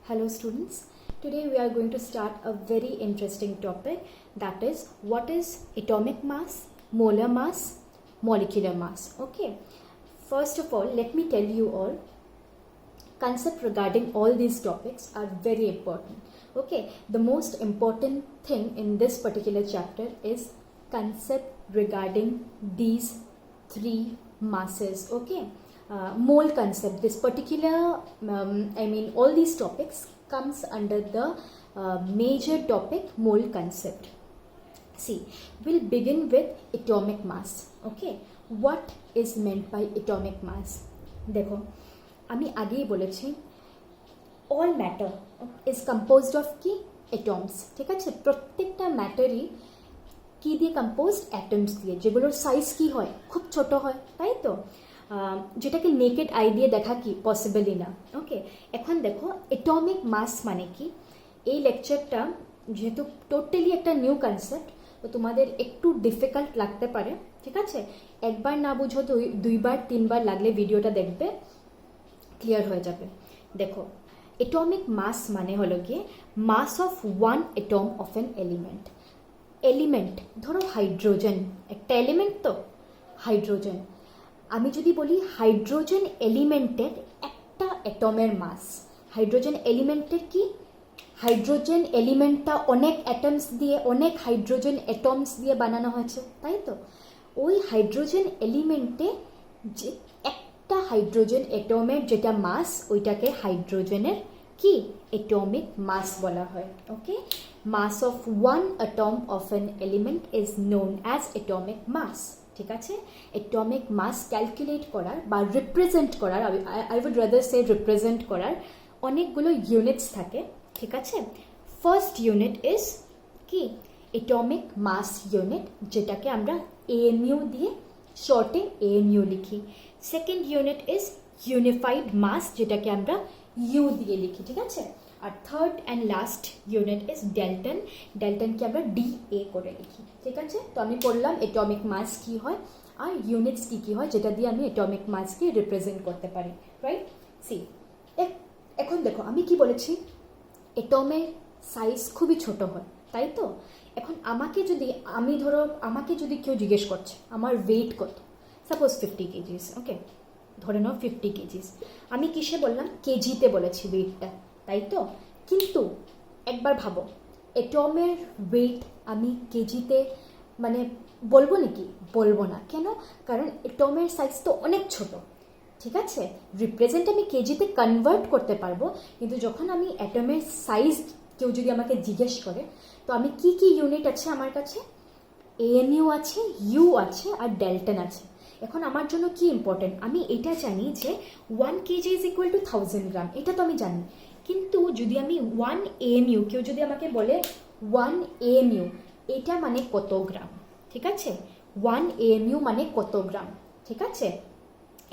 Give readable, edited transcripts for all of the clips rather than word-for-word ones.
Hello students, today we are going to start a very interesting topic, that is what is atomic mass, molar mass, molecular mass. Okay, first of all let me tell you all concept regarding all these topics are very important. Okay, the most important thing in this particular chapter is concept regarding these three masses. Okay, mole concept, this particular all these topics comes under the major topic mole concept. See, we'll begin with atomic mass. Okay, what is meant by atomic mass? দেখো আমি আগেই বলেছি all matter is composed of কি atoms, ঠিক আছে? প্রত্যেকটা ম্যাটারই কি দিয়ে কম্পোজড অ্যাটমস দিয়ে, যেগুলোর সাইজ কি হয় খুব ছোট হয়, তাই তো? যেটাকে নেকেড আই দিয়ে দেখা কি পসিবলই না। ওকে, এখন দেখো এটমিক মাস মানে কি। এই লেকচারটা যেহেতু টোটালি একটা নিউ কনসেপ্ট, তো তোমাদের একটু ডিফিকাল্ট লাগতে পারে, ঠিক আছে? একবার না বুঝো দুইবার তিনবার লাগলে ভিডিওটা দেখবে, ক্লিয়ার হয়ে যাবে। দেখো এটমিক মাস মানে হলো গিয়ে mass of one atom of an element. Element ধরো হাইড্রোজেন একটা এলিমেন্ট, তো হাইড্রোজেন, আমি যদি বলি হাইড্রোজেন এলিমেন্টের একটা অ্যাটমের মাস, হাইড্রোজেন এলিমেন্টের কি, হাইড্রোজেন এলিমেন্টটা অনেক অ্যাটমস দিয়ে, অনেক হাইড্রোজেন অ্যাটমস দিয়ে বানানো হয়েছে, তাই তো? ওই হাইড্রোজেন এলিমেন্টে যে একটা হাইড্রোজেন অ্যাটমের যেটা মাস, ওইটাকে হাইড্রোজেনের কি অ্যাটমিক মাস বলা হয়। Okay, mass of one atom of an element is known as atomic mass. ঠিক আছে, অ্যাটমিক মাস ক্যালকুলেট করার বা রিপ্রেজেন্ট করার, I would rather say represent করার অনেকগুলো ইউনিটস থাকে, ঠিক আছে? ফার্স্ট ইউনিট ইজ কি অ্যাটমিক মাস ইউনিট, যেটাকে আমরা এএমইউ দিয়ে শর্টে এএমইউ লিখি। Second unit is unified mass, যেটাকে আমরা ইউ দিয়ে লিখি, ঠিক আছে? আর third and last unit is Dalton, ডেল্টনকে আমরা ডিএ করে লিখি, ঠিক আছে? তো আমি বললাম অ্যাটমিক মাস কি হয় আর ইউনিটস কি কি হয়, যেটা দিয়ে আমি অ্যাটমিক মাসকে রিপ্রেজেন্ট করতে পারি, রাইট? সি, এখন দেখো আমি কি বলেছি, অ্যাটমের সাইজ খুবই ছোট হয়, তাই তো? এখন আমাকে যদি কেউ জিজ্ঞেস করছে আমার ওয়েট কত, সাপোজ 50 কেজিস, ওকে, ধরে নাও 50 কেজিস, আমি কিসে বললাম, কেজিতে বলেছি ওয়েটটা, তাই তো? কিন্তু একবার ভাবো, অ্যাটমের ওয়েট আমি কেজিতে মানে বলবো নাকি? বলবো না। কেন? কারণ অ্যাটমের সাইজ তো অনেক ছোট, ঠিক আছে? রিপ্রেজেন্ট আমি কেজিতে কনভার্ট করতে পারবো, কিন্তু যখন আমি অ্যাটমের সাইজ কেউ যদি আমাকে জিজ্ঞেস করে, তো আমি কি কি ইউনিট আছে আমার কাছে, এএমইউ আছে, ইউ আছে আর ডেল্টন আছে। এখন আমার জন্য কি ইম্পর্টেন্ট, আমি এটা জানি যে 1 কেজি ইজ ইকুয়াল টু 1000 গ্রাম, এটা তো আমি জানি। কিন্তু যদি আমি 1 এএমইউ, কেউ যদি আমাকে বলে 1 এএমইউ এটা মানে কত গ্রাম, ঠিক আছে? 1 এএমইউ মানে কত গ্রাম, ঠিক আছে?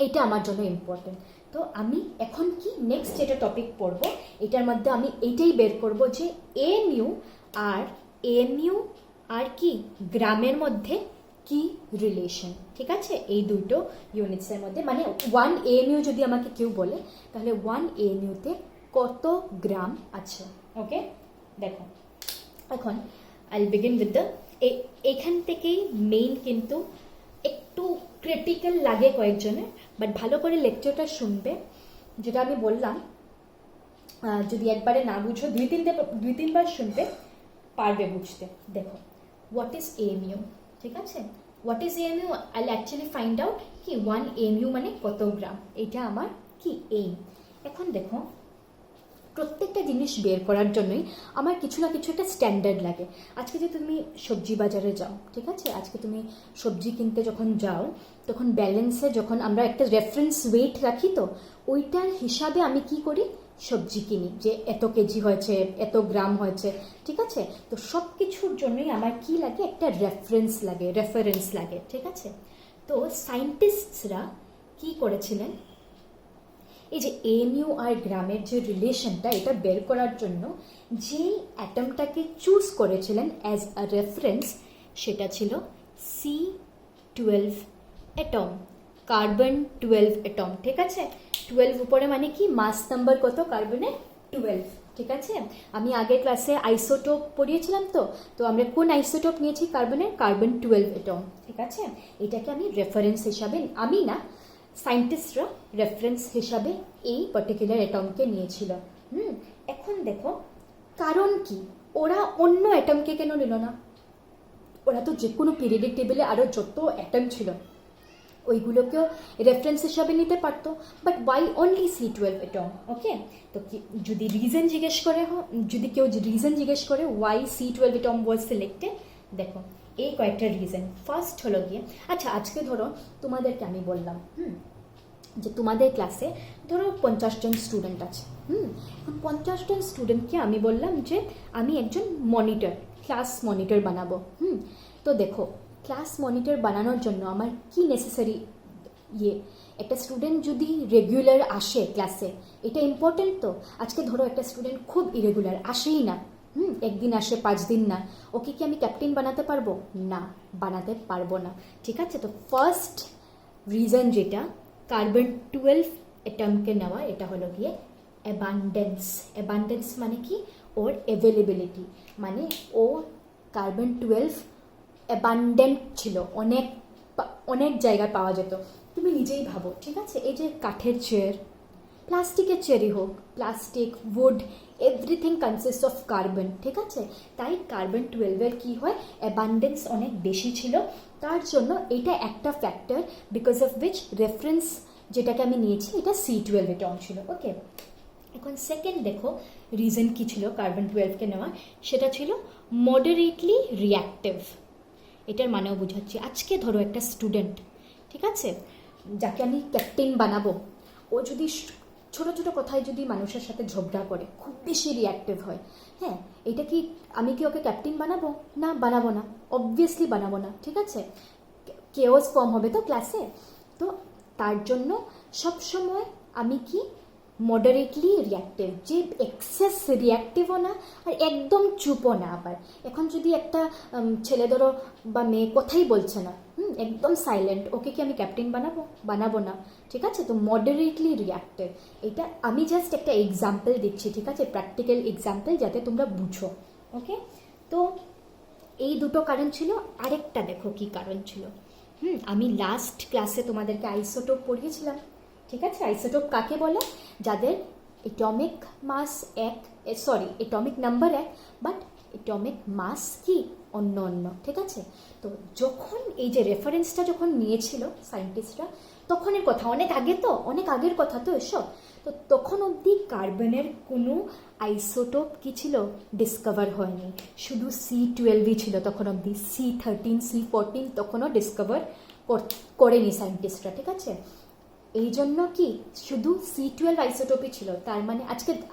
এটা আমার জন্য ইম্পর্টেন্ট। তো আমি এখন কি নেক্সট যেটা টপিক পড়বো, এটার মধ্যে আমি এইটাই বের করব যে এএমইউ আর কি গ্রামের মধ্যে কি রিলেশন, ঠিক আছে? এই দুটো ইউনিটসের মধ্যে, মানে 1 এএমইউ যদি আমাকে কেউ বলে, তাহলে 1 এএমইউতে কত গ্রাম আছে। ওকে, দেখো এখন I will begin with the, এখান থেকেই মেইন কিন্তু একটু ক্রিটিক্যাল লাগে কয়েকজনের, বাট ভালো করে লেকচারটা শুনবে। যেটা আমি বললাম, যদি একবারে না বুঝো দুই তিনবার শুনবে, পারবে বুঝতে। দেখো হোয়াট ইজ এএমইউ, ঠিক আছে? What is AMU, I will actually find out কি 1 এএমইউ মানে কত গ্রাম, এটা আমার কি এইম। এখন দেখো প্রত্যেকটা জিনিস বের করার জন্যই আমার কিছু না কিছু একটা স্ট্যান্ডার্ড লাগে। আজকে যে তুমি সবজি বাজারে যাও, ঠিক আছে, আজকে তুমি সবজি কিনতে যখন যাও, তখন ব্যালেন্সে যখন আমরা একটা রেফারেন্স ওয়েট রাখি, তো ওইটার হিসাবে আমি কি করি, সবজি কিনি, যে এত কেজি হয়েছে, এত গ্রাম হয়েছে, ঠিক আছে? তো সব কিছুর জন্যই আমার কি লাগে, একটা রেফারেন্স লাগে, ঠিক আছে? তো সায়েন্টিস্টরা কি করেছিলেন, এই যে এএমইউ আর গ্রামের যে রিলেশনটা, এটা বের করার জন্য যে অ্যাটমটাকে চুজ করেছিলেন অ্যাজ আ রেফারেন্স, সেটা ছিল C12 অ্যাটম, কার্বন 12 অ্যাটম, ঠিক আছে? 12 উপরে মানে কি মাস নাম্বার কত, কার্বনের 12, ঠিক আছে, আমি আগের ক্লাসে আইসোটোপ পড়িয়েছিলাম, তো তো আমরা কোন আইসোটোপ নিয়েছি কার্বনের, কার্বন 12 এটম। ঠিক আছে, এটাকে আমি রেফারেন্স হিসাবে, আমি না, সায়েন্টিস্টরা রেফারেন্স হিসাবে এই পার্টিকুলার অ্যাটমকে নিয়েছিল। এখন দেখো কারণ কি, ওরা অন্য অ্যাটমকে কেন নিল না? ওরা তো যে কোনো পিরিয়ডিক টেবিলে আরও যত অ্যাটম ছিল ওইগুলোকেও রেফারেন্স হিসাবে নিতে পারতো, but why only C12 atom? Okay, তো যদি রিজন জিজ্ঞেস করে, যদি কেউ রিজন জিজ্ঞেস করে ওয়াই C12 অ্যাটম ওয়াজ সিলেক্টেড, দেখো এই কয়েকটা রিজন। ফার্স্ট হলো গিয়ে, আচ্ছা আজকে ধরো তোমাদেরকে আমি বললাম যে তোমাদের ক্লাসে ধরো 50 জন স্টুডেন্ট আছে। এখন 50 জন স্টুডেন্টকে আমি বললাম যে আমি একজন মনিটর, ক্লাস মনিটর বানাবো। তো দেখো ক্লাস মনিটর বানানোর জন্য আমার কি নেসেসারি, একটা স্টুডেন্ট যদি রেগুলার আসে ক্লাসে, এটা ইম্পর্টেন্ট। তো আজকে ধরো একটা স্টুডেন্ট খুব ইরেগুলার, আসেই না, একদিন আসে 5 দিন না, ওকে কি আমি ক্যাপ্টেন বানাতে পারবো? না, বানাতে পারবো না। ঠিক আছে, তো ফার্স্ট রিজন যেটা কার্বন 12 অ্যাটমকে নেওয়া, এটা হলো গিয়ে অ্যাবান্ডেন্স। অ্যাবান্ডেন্স মানে কি? ওর অ্যাভেলেবিলিটি, মানে ও কার্বন 12 অ্যাবান্ডেন্ট ছিল, অনেক অনেক জায়গায় পাওয়া যেত। তুমি নিজেই ভাবো, ঠিক আছে, এই যে কাঠের চেয়ার, প্লাস্টিকের চেয়ারই হোক, plastic, wood, everything consist of carbon. ঠিক আছে, তাই কার্বন 12-এর কী হয়, অ্যাবান্ডেন্স অনেক বেশি ছিল। তার জন্য এটা একটা factor because of which reference যেটাকে আমি নিয়েছি এটা C12 অ্যাটম ছিল। ওকে, এখন সেকেন্ড দেখো রিজন কী ছিল কার্বন 12কে নেওয়ার, সেটা ছিল মডারেটলি রিঅ্যাক্টিভ। এটার মানেও বোঝাচ্ছি, আজকে ধরো একটা স্টুডেন্ট, ঠিক আছে, যাকে আমি ক্যাপ্টেন বানাবো, ও যদি ছোটো ছোটো কথায় যদি মানুষের সাথে ঝগড়া করে, খুব বেশি রিঅ্যাক্টিভ হয়, হ্যাঁ, এটা কি আমি কি ওকে ক্যাপ্টেন বানাবো? না, বানাবো না, অবভিয়াসলি বানাবো না। ঠিক আছে, কেওস ফর্ম হবে তো ক্লাসে। তো তার জন্য সবসময় আমি কি মডারেটলি রিঅ্যাক্টিভ, যে এক্সেস রিঅ্যাক্টিভও না আর একদম চুপও না। আবার এখন যদি একটা ছেলে ধরো বা মেয়ে কথাই বলছে না, একদম সাইলেন্ট, ওকে কি আমি ক্যাপ্টেন বানাবো? বানাবো না। ঠিক আছে, তো মডারেটলি রিঅ্যাক্টিভ, এটা আমি জাস্ট একটা এক্সাম্পল দিচ্ছি, ঠিক আছে, প্র্যাকটিক্যাল এক্সাম্পল, যাতে তোমরা বুঝো। ওকে, তো এই দুটো কারণ ছিল। আরেকটা দেখো কি কারণ ছিল, আমি লাস্ট ক্লাসে তোমাদেরকে আইসোটোপ পড়িয়েছিলাম। ঠিক আছে, আইসোটোপ কাকে বলে? যাদের atomic mass atomic number 1 but atomic mass কি অন্য অন্য। ঠিক আছে, তো যখন এই যে রেফারেন্সটা যখন নিয়েছিল সায়েন্টিস্টরা, তখনের কথা, অনেক আগে, তো অনেক আগের কথা তো এসব, তো তখন অবধি কার্বনের কোনো আইসোটোপ কি ছিল ডিসকভার হয়নি, শুধু C12ই ছিল তখন অবধি। C13 C14 তখনও ডিসকভার করেনি সায়েন্টিস্টরা। ঠিক আছে, এই জন্য কি শুধু C12 আইসোটোপই ছিল। তার মানে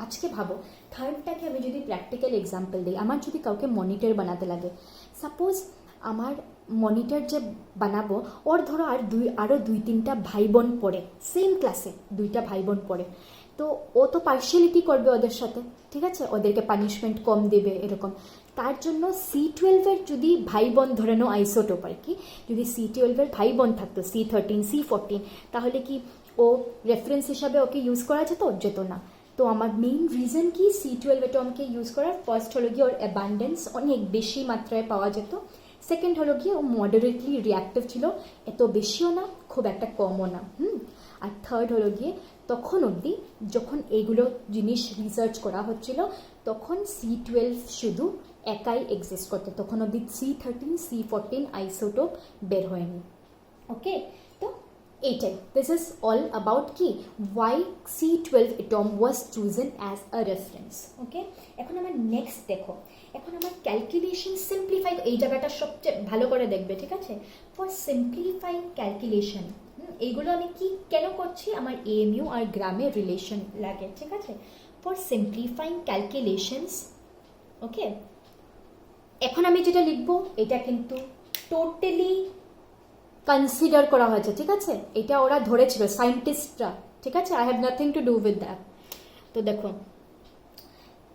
আজকে ভাবো, থার্ডটাকে আমি যদি প্র্যাকটিক্যাল এক্সাম্পল দিই, আমার যদি কাউকে মনিটর বানাতে লাগে, সাপোজ আমার মনিটর যে বানাবো, ওর ধরো আরও 2-3টা ভাই বোন পড়ে, সেম ক্লাসে 2টা ভাই বোন পড়ে, তো ও তো পার্শিয়ালিটি করবে ওদের সাথে। ঠিক আছে, ওদেরকে পানিশমেন্ট কম দেবে এরকম। তার জন্য C12-এর যদি ভাই বোন ধরে নাও আইসোটোপ আর কি, যদি C12-এর ভাই বোন থাকতো C13 C14, তাহলে কি ও রেফারেন্স হিসাবে ওকে ইউজ করা যেত না। তো আমার মেইন রিজন কি C12 অ্যাটমকে ইউজ করার, ফার্স্ট হলো গিয়ে ওর অ্যাবান্ডেন্স অনেক বেশি মাত্রায় পাওয়া যেত, সেকেন্ড হলো গিয়ে ও মডারেটলি রিঅ্যাক্টিভ ছিল, এত বেশিও না খুব একটা কমও না। আর থার্ড হলো গিয়ে তখন অবধি যখন এইগুলো জিনিস রিসার্চ করা হচ্ছিল, তখন C12 শুধু একাই এক্সিস্ট করতো, তখন অবধি C13 C14 আইসোটোপ বের হয়নি। ওকে, তো এইটাই, দিস ইজ অল অ্যাবাউট কি why C12 atom was chosen as a reference. Okay, এখন আমার নেক্সট দেখো, এখন আমার ক্যালকুলেশন সিম্পলিফাই, এই জায়গাটা সবচেয়ে ভালো করে দেখবে। ঠিক আছে, ফর সিম্পলিফাইং ক্যালকুলেশন, এইগুলো আমি কি কেন করছি, আমার AMU আর গ্রামের রিলেশন লাগে। ঠিক আছে, ফর সিম্পলিফাইং ক্যালকুলেশনস। ওকে, এখন আমি যেটা লিখবো এটা কিন্তু টোটালি কনসিডার করা হয়েছে। ঠিক আছে, এটা ওরা ধরেছিল সায়েন্টিস্টরা। ঠিক আছে, I have nothing to do with that. তো দেখো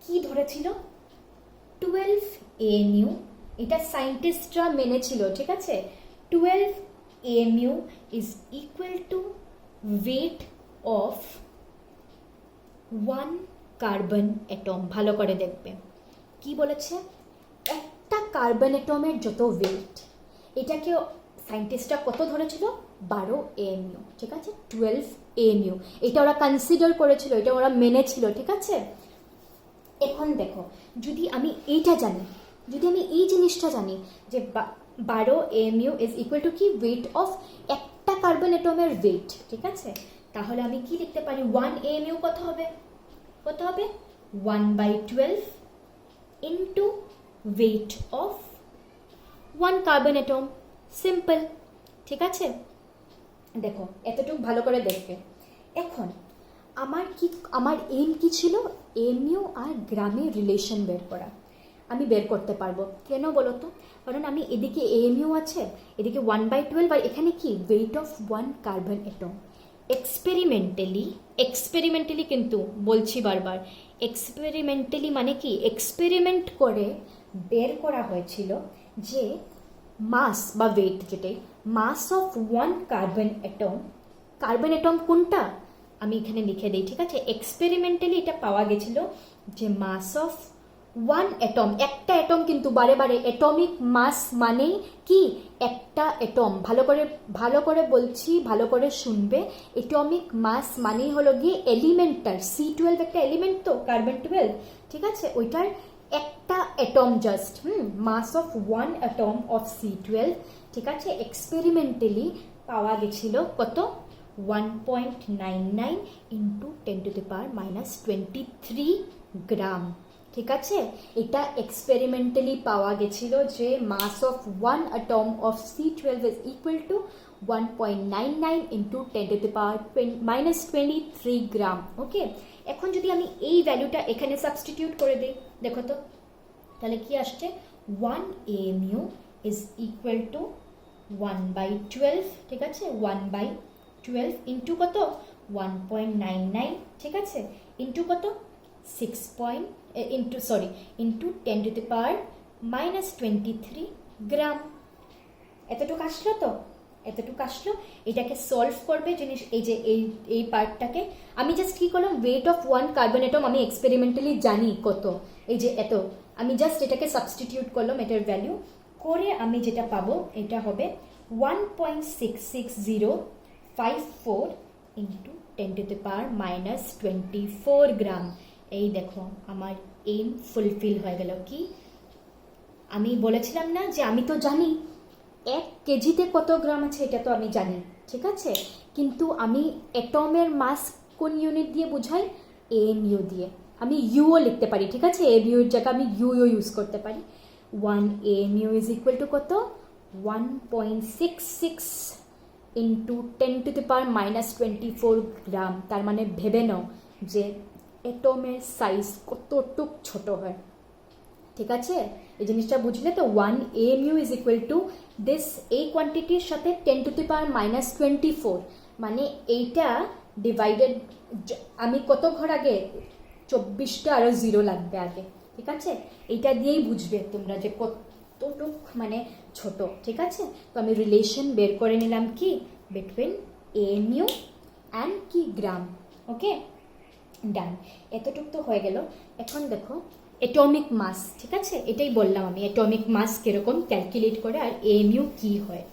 কি ধরেছিল, 12 AMU, এটা সায়েন্টিস্টরা মেনেছিল। ঠিক আছে, 12 AMU is equal to weight of 1 carbon atom, ভালো করে দেখবে কি বলেছে, একটা কার্বন অ্যাটমের যত ওয়েট, এটাকে সায়েন্টিস্টরা কত ধরেছিল, 12 AMU, ঠিক আছে, 12 AMU, এটা ওরা কনসিডার করেছিল, এটা ওরা মেনেছিল, ঠিক আছে। এখন দেখো, যদি আমি এইটা জানি, যদি আমি এই জিনিসটা জানি যে 12 AMU ইজ ইকুয়াল টু কি, ওয়েট অফ একটা কার্বন অ্যাটমের ওয়েট, ঠিক আছে, তাহলে আমি কি লিখতে পারি, 1 AMU কত হবে, কত হবে, 1/12 into weight of 1 carbon atom, simple, ঠিক আছে। দেখো এতটুকু ভালো করে দেখবে। এখন আমার এম কি ছিল, এমইউ আর গ্রামের রিলেশন বের করা। আমি বের করতে পারবো, কেন বলো তো, কারণ আমি এদিকে এমইউ আছে, এদিকে 1/12, আর এখানে কি, weight of 1 carbon atom. Experimentally কিন্তু বলছি বারবার, এক্সপেরিমেন্টালি মানে কি, এক্সপেরিমেন্ট করে বের করা হয়েছিল যে মাস বা ওয়েট, যেটাই মাস অফ 1 কার্বন অ্যাটম কোনটা, আমি এখানে লিখে দিই, ঠিক আছে। এক্সপেরিমেন্টালি এটা পাওয়া গেছিল যে মাস অফ 1 অ্যাটম, একটা অ্যাটম কিন্তু বারে বারে, অ্যাটমিক মাস মানেই কি, একটা অ্যাটম, ভালো করে বলছি, ভালো করে শুনবে, অ্যাটমিক মাস মানেই হলো গিয়ে এলিমেন্টার, C12 একটা এলিমেন্ট তো, কার্বন 12, ঠিক আছে, ওইটার একটা atom just, mass of 1 atom of C12, ঠিক আছে। এক্সপেরিমেন্টালি পাওয়া গেছিল কত, 1.99 ইন্টু 10⁻⁻23 গ্রাম, ঠিক আছে। এটা এক্সপেরিমেন্টালি পাওয়া গেছিল যে mass of 1 atom of C12 is equal to 1.99 into 10⁻⁻23 gram, okay. এখন যদি আমি এই ভ্যালুটা এখানে সাবস্টিটিউট করে দিই, দেখো তো, তাহলে কি আসছে, 1 AMU ইজ ইকুয়াল টু 1/12, ঠিক আছে, 1/12 ইন্টু কত, 1.99, ঠিক আছে, ইন্টু কত, ইন্টু 10⁻⁻23 গ্রাম। এতটুকু আসলো তো, এতটুকু আসলো। এটাকে সলভ করবে জিনিস, এই যে এই পার্টটাকে আমি জাস্ট কি করলাম, ওয়েট অফ 1 কার্বন অ্যাটম আমি এক্সপেরিমেন্টালি জানি কত, এই যে এত, আমি জাস্ট এটাকে সাবস্টিটিউট করলাম, এটার ভ্যালু করে আমি যেটা পাবো এটা হবে 1.66054 ইন্টু 10⁻⁻24 গ্রাম। এই দেখো আমার এইম ফুলফিল হয়ে গেল। কি আমি বলেছিলাম না যে আমি তো জানি 1 কেজিতে কত গ্রাম আছে, এটা তো আমি জানি, ঠিক আছে, কিন্তু আমি অ্যাটমের মাস কোন ইউনিট দিয়ে বুঝাই, AMU দিয়ে। আমি ইউও লিখতে পারি, ঠিক আছে, AMU এর জায়গায় আমি ইউও ইউজ করতে পারি। 1 AMU ইজ ইকুয়াল টু কত, 1.66 ইন্টু 10⁻⁻24 গ্রাম। তার মানে ভেবে নাও যে অ্যাটমের সাইজ কতটুক ছোট হয়, ঠিক আছে। এই জিনিসটা বুঝলে তো, 1 AMU is equal to this, এই কোয়ান্টিটির সাথে 10⁻⁻24, মানে এইটা ডিভাইডেড, আমি কত ঘর আগে, 24টা আরও 0 লাগবে আগে, ঠিক আছে। এইটা দিয়েই বুঝবে তোমরা যে কতটুক মানে ছোট, ঠিক আছে। তো আমি রিলেশন বের করে নিলাম কি, বিটুইন AMU অ্যান্ড কি, গ্রাম, ওকে, ডান। এতটুক তো হয়ে গেল। এখন দেখো অ্যাটমিক মাস, ঠিক আছে, এটাই বললাম আমি, অ্যাটমিক মাস কিরকম ক্যালকুলেট করে আর AMU কি হয়।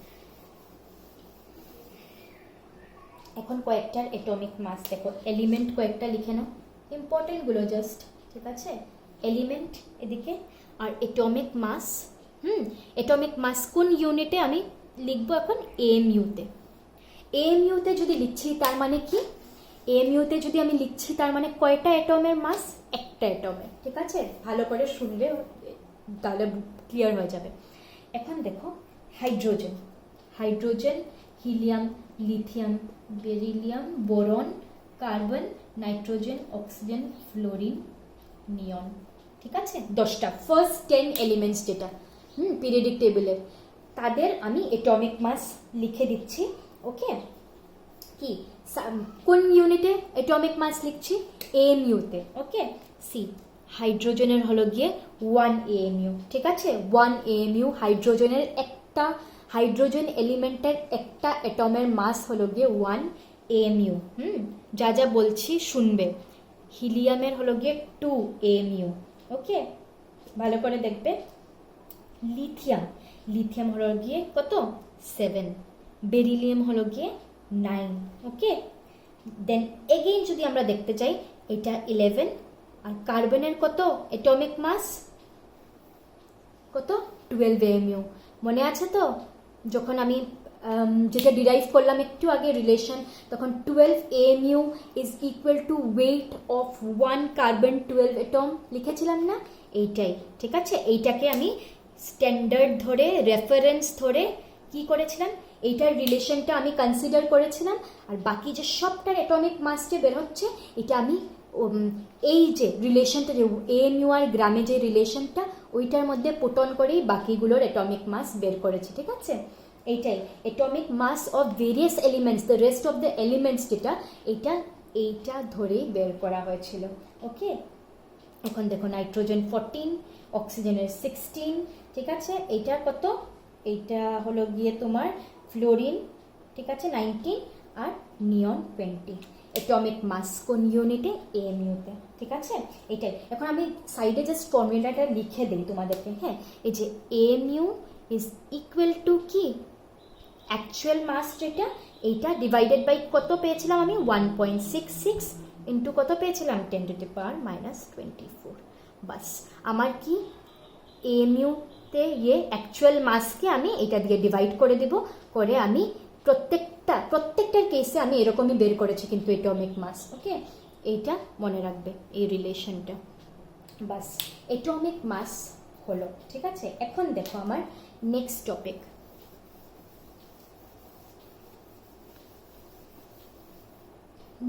এখন কয়েকটার অ্যাটমিক মাস দেখো, এলিমেন্ট কয়েকটা লিখে নাও, ইম্পর্টেন্টগুলো জাস্ট, ঠিক আছে, এলিমেন্ট এদিকে, আর অ্যাটমিক মাস, অ্যাটমিক মাস কোন ইউনিটে আমি লিখবো এখন, AMU-তে। AMU-তে যদি লিখছি তার মানে কি, AMU-তে যদি আমি লিখছি তার মানে কয়টা অ্যাটমের মাস, একটা অ্যাটমের, ঠিক আছে। ভালো করে শুনলে তাহলে ক্লিয়ার হয়ে যাবে। এখন দেখো hydrogen, helium, lithium, beryllium, boron, carbon, nitrogen, oxygen, fluorine, neon, ঠিক আছে, 10টা ফার্স্ট 10 এলিমেন্টস যেটা পিরিয়ডিক টেবিলের, তাদের আমি অ্যাটমিক মাস লিখে দিচ্ছি, ওকে। কি কোন ইউনিটে অ্যাটমিক মাস লিখছি, AMU-তে, ওকে। সি হাইড্রোজেনের হলো গিয়ে 1 AMU, ঠিক আছে, 1 AMU হাইড্রোজেনের, একটা হাইড্রোজেন এলিমেন্টের একটা অ্যাটমের মাস হলো গিয়ে 1 AMU। যা যা বলছি শুনবে, হিলিয়ামের হলো গিয়ে 2 AMU। ওকে, ভালো করে দেখবে। লিথিয়াম হলো গিয়ে কত 7, বেরিলিয়াম হলো গিয়ে 9। ওকে, দেন এগেইন যদি আমরা দেখতে চাই এটা 11, আর কার্বনের কত অ্যাটমিক মাস কত 12 AMU। মনে আছে তো যখন আমি যেটা ডিরাইভ করলাম একটু আগে রিলেশন, তখন 12 AMU is equal two weight of 1 carbon 12 atom লিখেছিলাম না? এইটাই, ঠিক আছে। এইটাকে আমি স্ট্যান্ডার্ড ধরে রেফারেন্স ধরে কি করেছিলাম, এইটার রিলেশনটা আমি কনসিডার করেছিলাম, আর বাকি যে সবটার অ্যাটমিক মাস যে বের হচ্ছে এটা আমি এই যে রিলেশনটা যে AMU আর গ্রামে যে রিলেশনটা ওইটার মধ্যে পুটন করেই বাকিগুলোর অ্যাটমিক মাস বের করেছি, ঠিক আছে। এইটাই atomic mass of various elements, the rest of the elements যেটা এইটা ধরেই বের করা হয়েছিল। ওকে, এখন দেখো নাইট্রোজেন 14, অক্সিজেনের 16, ঠিক আছে। এইটা কত, এইটা হলো গিয়ে তোমার ফ্লোরিন, ঠিক আছে 19, আর নিয়ন 20। অ্যাটমিক মাস কোন ইউনিটে? AMU-তে, ঠিক আছে। এটাই। এখন আমি সাইডে জাস্ট ফর্মুলাটা লিখে দিই তোমাদেরকে। হ্যাঁ, এই যে AMU ইজ ইকুয়াল টু কি অ্যাকচুয়াল মাস যেটা, এইটা ডিভাইডেড বাই কত পেয়েছিলাম আমি 1.66 ইন্টু কত পেয়েছিলাম 10 টু দি পাওয়ার -24। বাস আমার কি AMU-তে অ্যাকচুয়াল মাসকে আমি এটা দিয়ে ডিভাইড করে দেব, করে আমি প্রত্যেকটার কেসে আমি এরকমই বের করেছি কিন্তু অ্যাটমিক মাস। ওকে, এইটা মনে রাখবে এই রিলেশনটা। বাস অ্যাটমিক মাস হলো, ঠিক আছে। এখন দেখো আমার নেক্সট টপিক।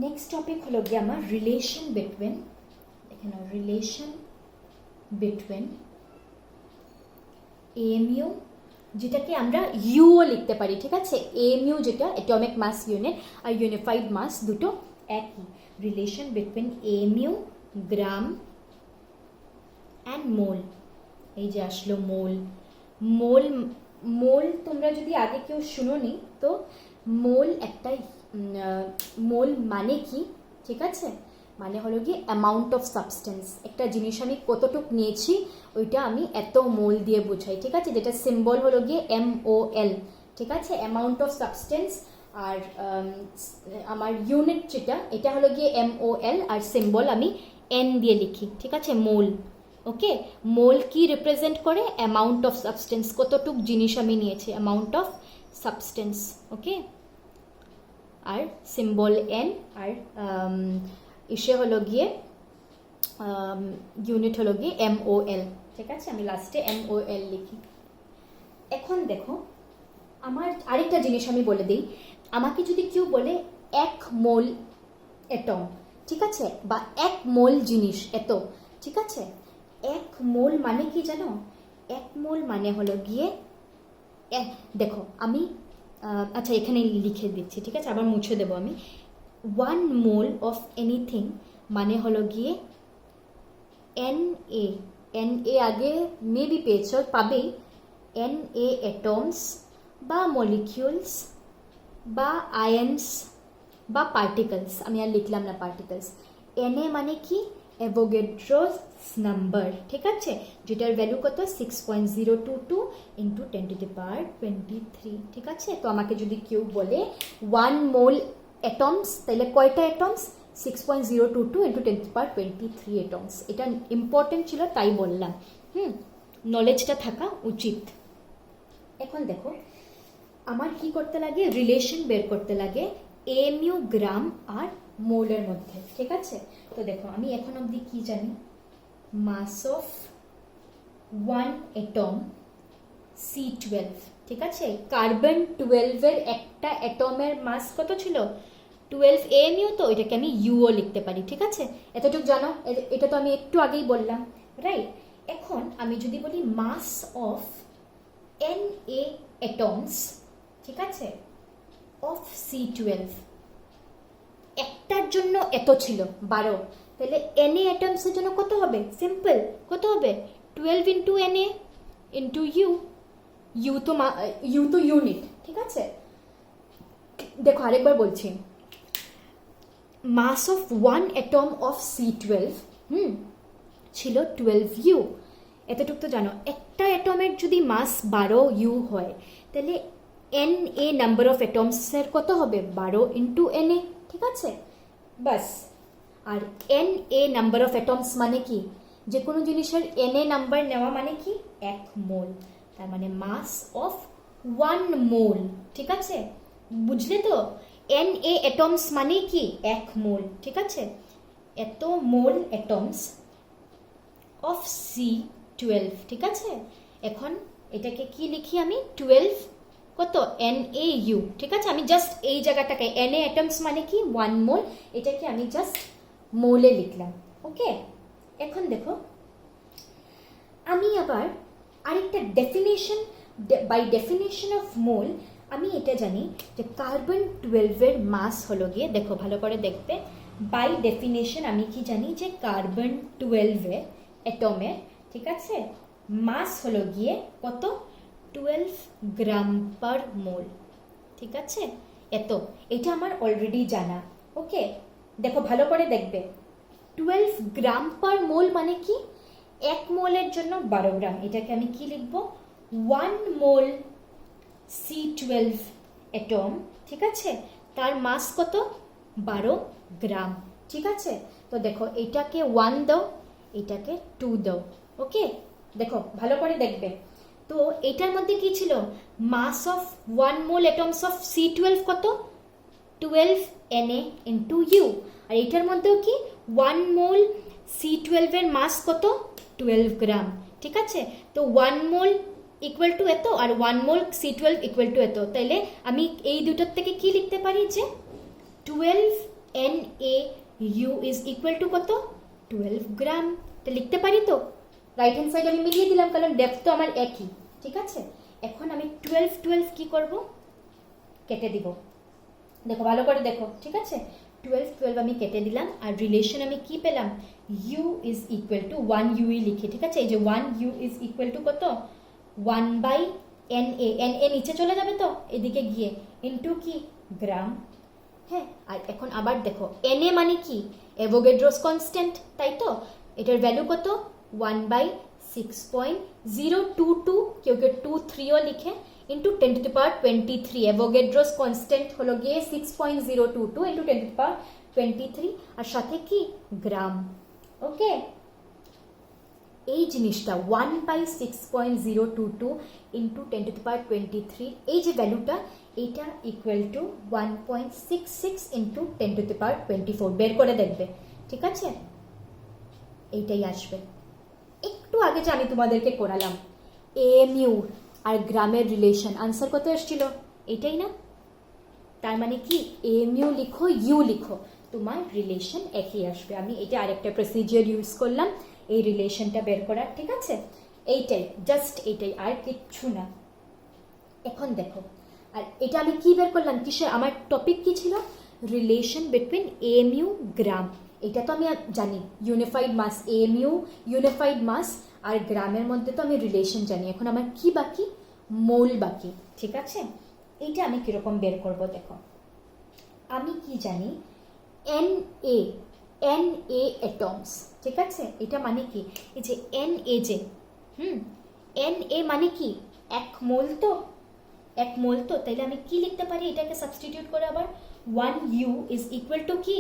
নেক্সট টপিক হলো গিয়ে আমার রিলেশন বিটুইন, দেখে নাও, রিলেশন বিটুইন AMU, যেটাকে আমরা ইউও লিখতে পারি, ঠিক আছে। AMU যেটা অ্যাটমিক মাস ইউনিট, আর ইউনিফাইড মাস দুটো একই। Relation between AMU, gram and mole. এই যে আসলো মোল। মোল তোমরা যদি আগে কেউ শুনোনি তো মোল একটা মোল মানে কি, ঠিক আছে, মানে হলো গিয়ে অ্যামাউন্ট অফ সাবস্টেন্স। একটা জিনিস আমি কতটুক নিয়েছি ওইটা আমি এত মোল দিয়ে বোঝাই, ঠিক আছে। যেটা সিম্বল হলো গিয়ে MOL, ঠিক আছে, অ্যামাউন্ট অফ সাবস্টেন্স। আর আমার ইউনিট যেটা এটা হলো গিয়ে MOL, আর সিম্বল আমি N দিয়ে লিখি, ঠিক আছে, মোল। ওকে, মোল কি রিপ্রেজেন্ট করে? অ্যামাউন্ট অফ সাবস্টেন্স, কতটুক জিনিস আমি নিয়েছি, অ্যামাউন্ট অফ সাবস্টেন্স। ওকে, আর সিম্বল N, আর ইসে হলো গিয়ে ইউনিট হলো গিয়ে MOL, ঠিক আছে। আমি লাস্টে MOL লিখি। এখন দেখো আমার আরেকটা জিনিস আমি বলে দিই। আমাকে যদি কেউ বলে 1 মোল অ্যাটম, ঠিক আছে, বা 1 মোল জিনিস এত, ঠিক আছে। 1 মোল মানে কি জানো? 1 মোল মানে হলো গিয়ে দেখো আমি আচ্ছা এখানে লিখে দিচ্ছি, ঠিক আছে, আবার মুছে দেবো আমি। 1 মোল অফ এনিথিং মানে হলো গিয়ে NA আগে মেবি পাবেই। NA অ্যাটমস বা মলিকিউলস বা আয়ন্স বা পার্টিকলস, আমি আর লিখলাম না পার্টিকলস। NA মানে কি? অ্যাভোগাড্রোস নাম্বার, ঠিক আছে, যেটার ভ্যালু কত 6.022 ইন্টু 10 টু দি পাওয়ার 23, ঠিক আছে। তো আমাকে যদি কেউ বলে 1 মোল অ্যাটমস, তাহলে কয়টা atoms? 6.022 into 10 to the power 23 atoms. এটা ইম্পর্টেন্ট ছিল তাই বললাম। নলেজটা থাকা উচিত। এখন দেখো আমার কি করতে লাগে, রিলেশন বের করতে লাগে AMU, গ্রাম আর মোলের মধ্যে, ঠিক আছে। তো দেখো আমি এখন অবধি কি জানি, মাস অফ 1 অ্যাটম C12, ঠিক আছে। কার্বন 12 এর একটা অ্যাটমের মাস কত ছিল? 12 AMU, তো এটাকে আমি ইউও লিখতে পারি, ঠিক আছে। এতটুকু জানো, এটা তো আমি একটু আগেই বললাম, রাইট। এখন আমি যদি বলি মাস অফ NA অ্যাটমস, ঠিক আছে, অফ C12, একটার জন্য এত ছিল 12, তাহলে NA অ্যাটমসের জন্য কত হবে? সিম্পল, কত হবে? 12 ইন্টু NA ইন্টু ইউ তো ইউনিট, ঠিক আছে। দেখো আরেকবার বলছি, mass of one atom of C12 ছিল 12U। এতটুকু তো জানো, একটা অ্যাটমের যদি মাস 12U হয় তাহলে Na নাম্বার অফ অ্যাটমসের কত হবে? 12 ইন্টু Na, ঠিক আছে? বাস। আর Na নাম্বার অফ অ্যাটমস মানে কি? যে কোনো জিনিসের Na নাম্বার নেওয়া মানে কি? 1 মোল। তার মানে মাস অফ 1 মোল, ঠিক আছে? বুঝলে তো? Na অ্যাটমস মানে কি? 1 মোল, ঠিক আছে? এত মোল অ্যাটমস অফ C12, ঠিক আছে? এখন এটাকে কি লিখি আমি? 12 কত? NaU, ঠিক আছে? আমি জাস্ট এই জায়গাটাকে Na অ্যাটমস মানে কি? 1 মোল, এটাকে আমি জাস্ট মোলে লিখলাম। ওকে, এখন দেখো আমি আবার আরেকটা definition, by definition of mole আমি এটা জানি যে কার্বন 12 এর মাস হলো গিয়ে, দেখো ভালো করে দেখবে, বাই ডেফিনেশন আমি কি জানি যে কার্বন 12 এর অ্যাটমের, ঠিক আছে, মাস হলো গিয়ে কত? 12 গ্রাম পার মোল, ঠিক আছে? এটা আমার অলরেডি জানা। ওকে, দেখো ভালো করে দেখবে, 12 গ্রাম পার মোল মানে কি? 1 মোলের জন্য 12 গ্রাম। এটাকে আমি কি লিখব? 1 মোল C12 অ্যাটম, ঠিক আছে, তার মাস কত? 12 গ্রাম, ঠিক আছে? তো দেখো এটাকে 1 দাও, এটাকে 2 দাও। ওকে, দেখো ভালো করে দেখবে। তো এটার মধ্যে কি ছিল? Mass of 1 mole atoms of C12 কত? 12 Na ইন্টু ইউ। আর এটার মধ্যেও কি 1 মোল C12 এর মাস কত? 12 গ্রাম, ঠিক আছে? তো 1 মোল ইকুয়াল টু এত আর 1 মোল C12 ইকুয়াল টু এত। তাইলে আমি এই দুটোর থেকে কি লিখতে পারি যে 12 NaU ইজ ইকুয়াল টু কত? 12 গ্রাম। তো লিখতে পারি তো? রাইট হ্যান্ড সাইড আমি মিলিয়ে দিলাম, কারণ ডেপথ তো আমার একই, ঠিক আছে? এখন আমি 12 কি করব? কেটে দিব। দেখো ভালো করে দেখো, ঠিক আছে? 12 আমি কেটে দিলাম, আর রিলেশন আমি কি পেলাম? U is equal two 1U লিখি, ঠিক আছে? এই যে 1U ইজ ইকুয়াল টু কত? 1 বাই Na নিচে চলে যাবে তো এদিকে গিয়ে, ইন্টু কি? গ্রাম। হ্যাঁ, আর এখন আবার দেখো Na মানে কি? অ্যাভোগাড্রোস কনস্ট্যান্ট, তাই তো? এটার ভ্যালু কত? 1 বাই 6.022, কেউ 23ও লিখে, into 10 to the power 23। Avogadro's constant হলো গিয়ে 6.022 ইন্টু 10 টু দি পাওয়ার 23, আর সাথে কি? গ্রাম। ওকে, এই জিনিসটা 1 by 6.022 into 10 to the power 23, এই যে ভ্যালুটা, এটা equal to 1.66 into 10 to the power 24। বের করে দেখবে, ঠিক আছে? এইটাই আসবে। একটু আগে যে আমি তোমাদেরকে করালাম AMU আর গ্রামের রিলেশন, আনসার কত এসেছিল? এটাই না? তার মানে কি? AMU লিখো, ইউ লিখো, তোমার রিলেশন একই আসবে। আমি এটা আরেকটা প্রসিজিওর ইউজ করলাম এই রিলেশনটা বের করার, ঠিক আছে? এইটাই, জাস্ট এইটাই, আর কিচ্ছু না। এখন দেখো, আর এটা আমি কি বের করলাম? কিসের? আমার টপিক কি ছিল? রিলেশন বিটুইন AMU গ্রাম। এটা তো আমি জানি, ইউনিফাইড মাস, AMU ইউনিফাইড মাস, আর গ্রামের মধ্যে তো আমি রিলেশন জানি। এখন আমার কি বাকি? মোল বাকি, ঠিক আছে? এইটা আমি কিরকম বের করব দেখো। আমি কি জানি? Na অ্যাটমস, ঠিক আছে? এটা মানে কি? এই যে Na যে, Na মানে কি? 1 মোল তো, 1 মোল তো। তাইলে আমি কি লিখতে পারি এটাকে সাবস্টিটিউট করে? আবার 1U ইজ ইকুয়াল টু কি?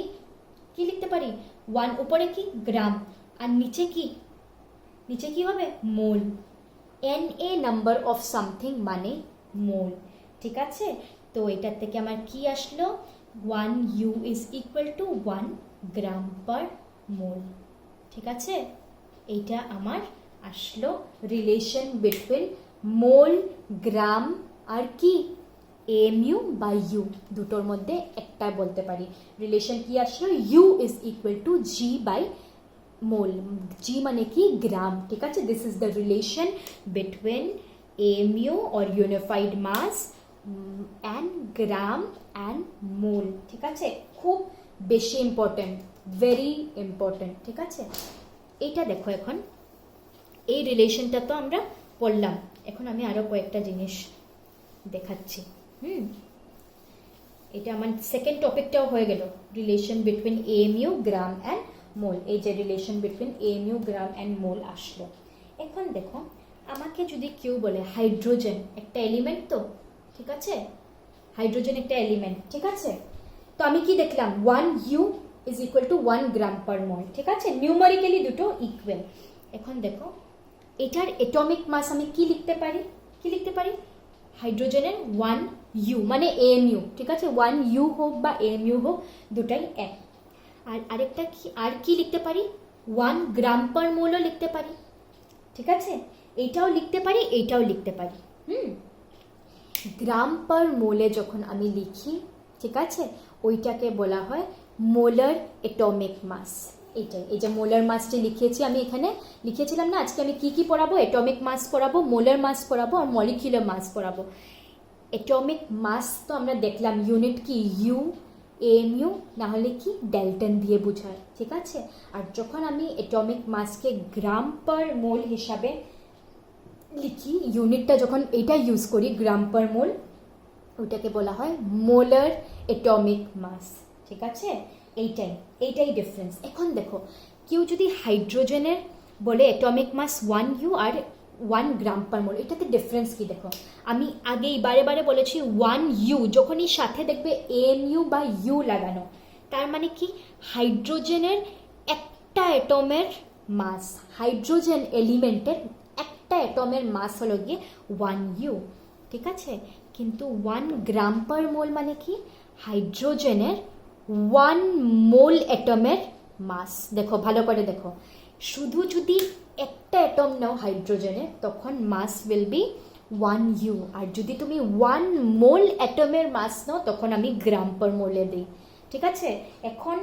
কি লিখতে পারি? 1 উপরে কি? গ্রাম, আর নিচে কি? নিচে কি হবে? মোল। Na নাম্বার অফ সামথিং মানে মোল, ঠিক আছে? তো এটার থেকে আমার কি আসলো? 1U ইজ ইকুয়াল টু 1 গ্রাম পার মোল, ঠিক আছে? এইটা আমার আসলো রিলেশন বিটুইন মোল, গ্রাম, আর কি? AMU বাই ইউ, দুটোর মধ্যে একটা বলতে পারি। রিলেশন কি আসলো? U is equal to G by mole. G মানে কি? গ্রাম, ঠিক আছে? This is the relation between AMU or unified mass and gram and mole, ঠিক আছে? খুব বেশি ইম্পর্টেন্ট, ভেরি ইম্পর্টেন্ট, ঠিক আছে? এইটা দেখো, এখন এই রিলেশনটা তো আমরা পড়লাম, এখন আমি আরো কয়েকটা জিনিস দেখাচ্ছি। এটা আমার সেকেন্ড টপিকটাও হয়ে গেল, relation between AMU, gram and mole. এই যে relation between AMU, gram and mole আসলো। এখন দেখো, আমাকে যদি কেউ বলে হাইড্রোজেন একটা এলিমেন্ট, তো ঠিক আছে, হাইড্রোজেন একটা এলিমেন্ট, ঠিক আছে, তো আমি কি দেখলাম 1U ইজ ইকুয়াল টু 1 গ্রাম পার মোল, ঠিক আছে, নিউমারিক্যালি দুটো ইকুয়াল। এখন দেখো এটার এটমিক মাস আমি কি লিখতে পারি, কি লিখতে পারি, হাইড্রোজেনের 1U মানে এএমইউ, ঠিক আছে, 1U হোক বা এএমইউ হোক দুটাই এক। আর আরেকটা কি, আর কি লিখতে পারি, 1 গ্রাম পার মোলও লিখতে পারি, ঠিক আছে, এইটাও লিখতে পারি, এইটাও লিখতে পারি। গ্রাম পার মোলে যখন আমি লিখি, ঠিক আছে, ওইটাকে বলা হয় মোলার এটমিক মাস। এইটাই, এই যে মোলার মাসটি লিখেছি আমি, এখানে লিখেছিলাম না আজকে আমি কি কি পড়াবো, এটমিক মাস পড়াবো, মোলার মাস পড়াবো আর মলিকিউলার মাস পড়াবো। এটমিক মাস তো আমরা দেখলাম ইউনিট কি ইউ, এএমইউ না হলে কি ডেল্টন দিয়ে বোঝায়, ঠিক আছে। আর যখন আমি এটমিক মাসকে গ্রাম পার মোল হিসাবে লিখি, ইউনিটটা যখন এটা ইউজ করি গ্রাম পার মোল, ওইটাকে বলা হয় মোলার এটমিক মাস, ঠিক আছে। এইটাই ডিফারেন্স। এখন দেখো কেউ যদি হাইড্রোজেনের বলে এটমিক মাস 1U আর 1 গ্রাম পার মোল, এটাতে ডিফারেন্স কি দেখো, আমি আগেই বারে বারে বলেছি 1U যখনই সাথে দেখবে এএমইউ বা ইউ লাগানো, তার মানে কি হাইড্রোজেনের একটা অ্যাটমের মাস, হাইড্রোজেন এলিমেন্টের একটা অ্যাটমের মাস হলো গিয়ে 1U, ঠিক আছে। কিন্তু 1 গ্রাম পার মোল মানে কি হাইড্রোজেনের 1 মোল অ্যাটমের মাস। দেখো ভালো করে দেখো, শুধু যদি একটা অ্যাটম নাও হাইড্রোজেনে তখন মাস উইল বি 1U, আর যদি তুমি 1 মোল অ্যাটমের মাস নাও তখন আমি গ্রাম পার মোলে দিই, ঠিক আছে। এখন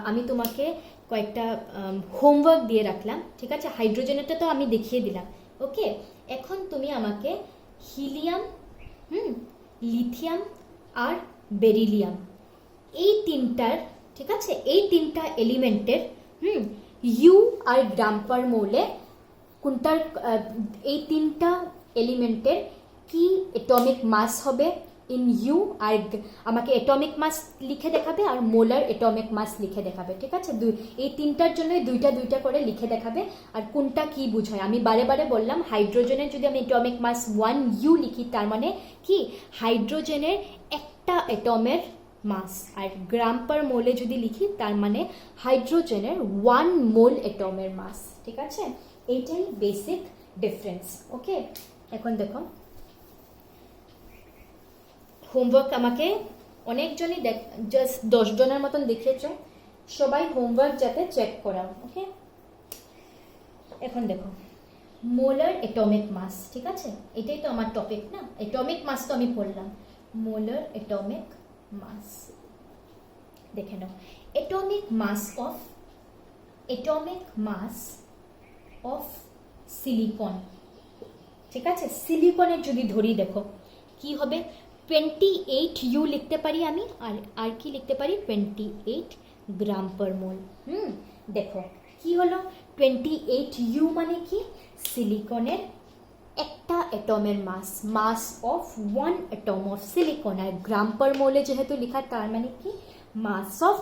আমি তোমাকে কয়েকটা হোমওয়ার্ক দিয়ে রাখলাম, ঠিক আছে, হাইড্রোজেনেরটা তো আমি দেখিয়ে দিলাম, ওকে। এখন তুমি আমাকে হিলিয়াম, লিথিয়াম আর বেরিলিয়াম, এই তিনটার, ঠিক আছে, এই তিনটা এলিমেন্টের ইউ আর গ্রাম পার মোলে কোনটার, এই তিনটা এলিমেন্টের কি এটমিক মাস হবে ইন ইউ, আর আমাকে এটমিক মাস লিখে দেখাবে আর মোলার এটমিক মাস লিখে দেখাবে, ঠিক আছে। এই তিনটার জন্য দুইটা করে লিখে দেখাবে আর কোনটা কি বুঝায়। আমি বারে বারে বললাম হাইড্রোজেনের যদি আমি এটমিক মাস 1U লিখি তার মানে কি হাইড্রোজেনের একটা এটমের মাস, আর গ্রাম পার মোলে যদি লিখি তার মানে হাইড্রোজেনের 1 মোল এটমের মাস, ঠিক আছে। এইটাই বেসিক ডিফারেন্স, ওকে। এখন দেখো হোমওয়ার্ক আমাকে অনেকজনই জাস্ট 10 জনের মতন দেখিয়েছ, সবাই হোমওয়ার্ক যাতে চেক করাও, ওকে। এখন দেখো মোলার এটমিক মাস, ঠিক আছে, এটাই তো আমার টপিক না, এটমিক মাস তো আমি পড়লাম, মোলার এটমিক মাস দেখে নাও। এটমিক মাস অফ সিলিকন, ঠিক আছে, সিলিকনের যদি ধরি দেখো কি হবে, 28U লিখতে পারি আমি, আর কি লিখতে পারি 28 গ্রাম পার মোল। দেখো কি হলো 28U মানে কি সিলিকনের একটা অ্যাটমের mass of 1 atom of silicon, আর গ্রাম পার মোলে যেহেতু লেখা তার মানে কি mass of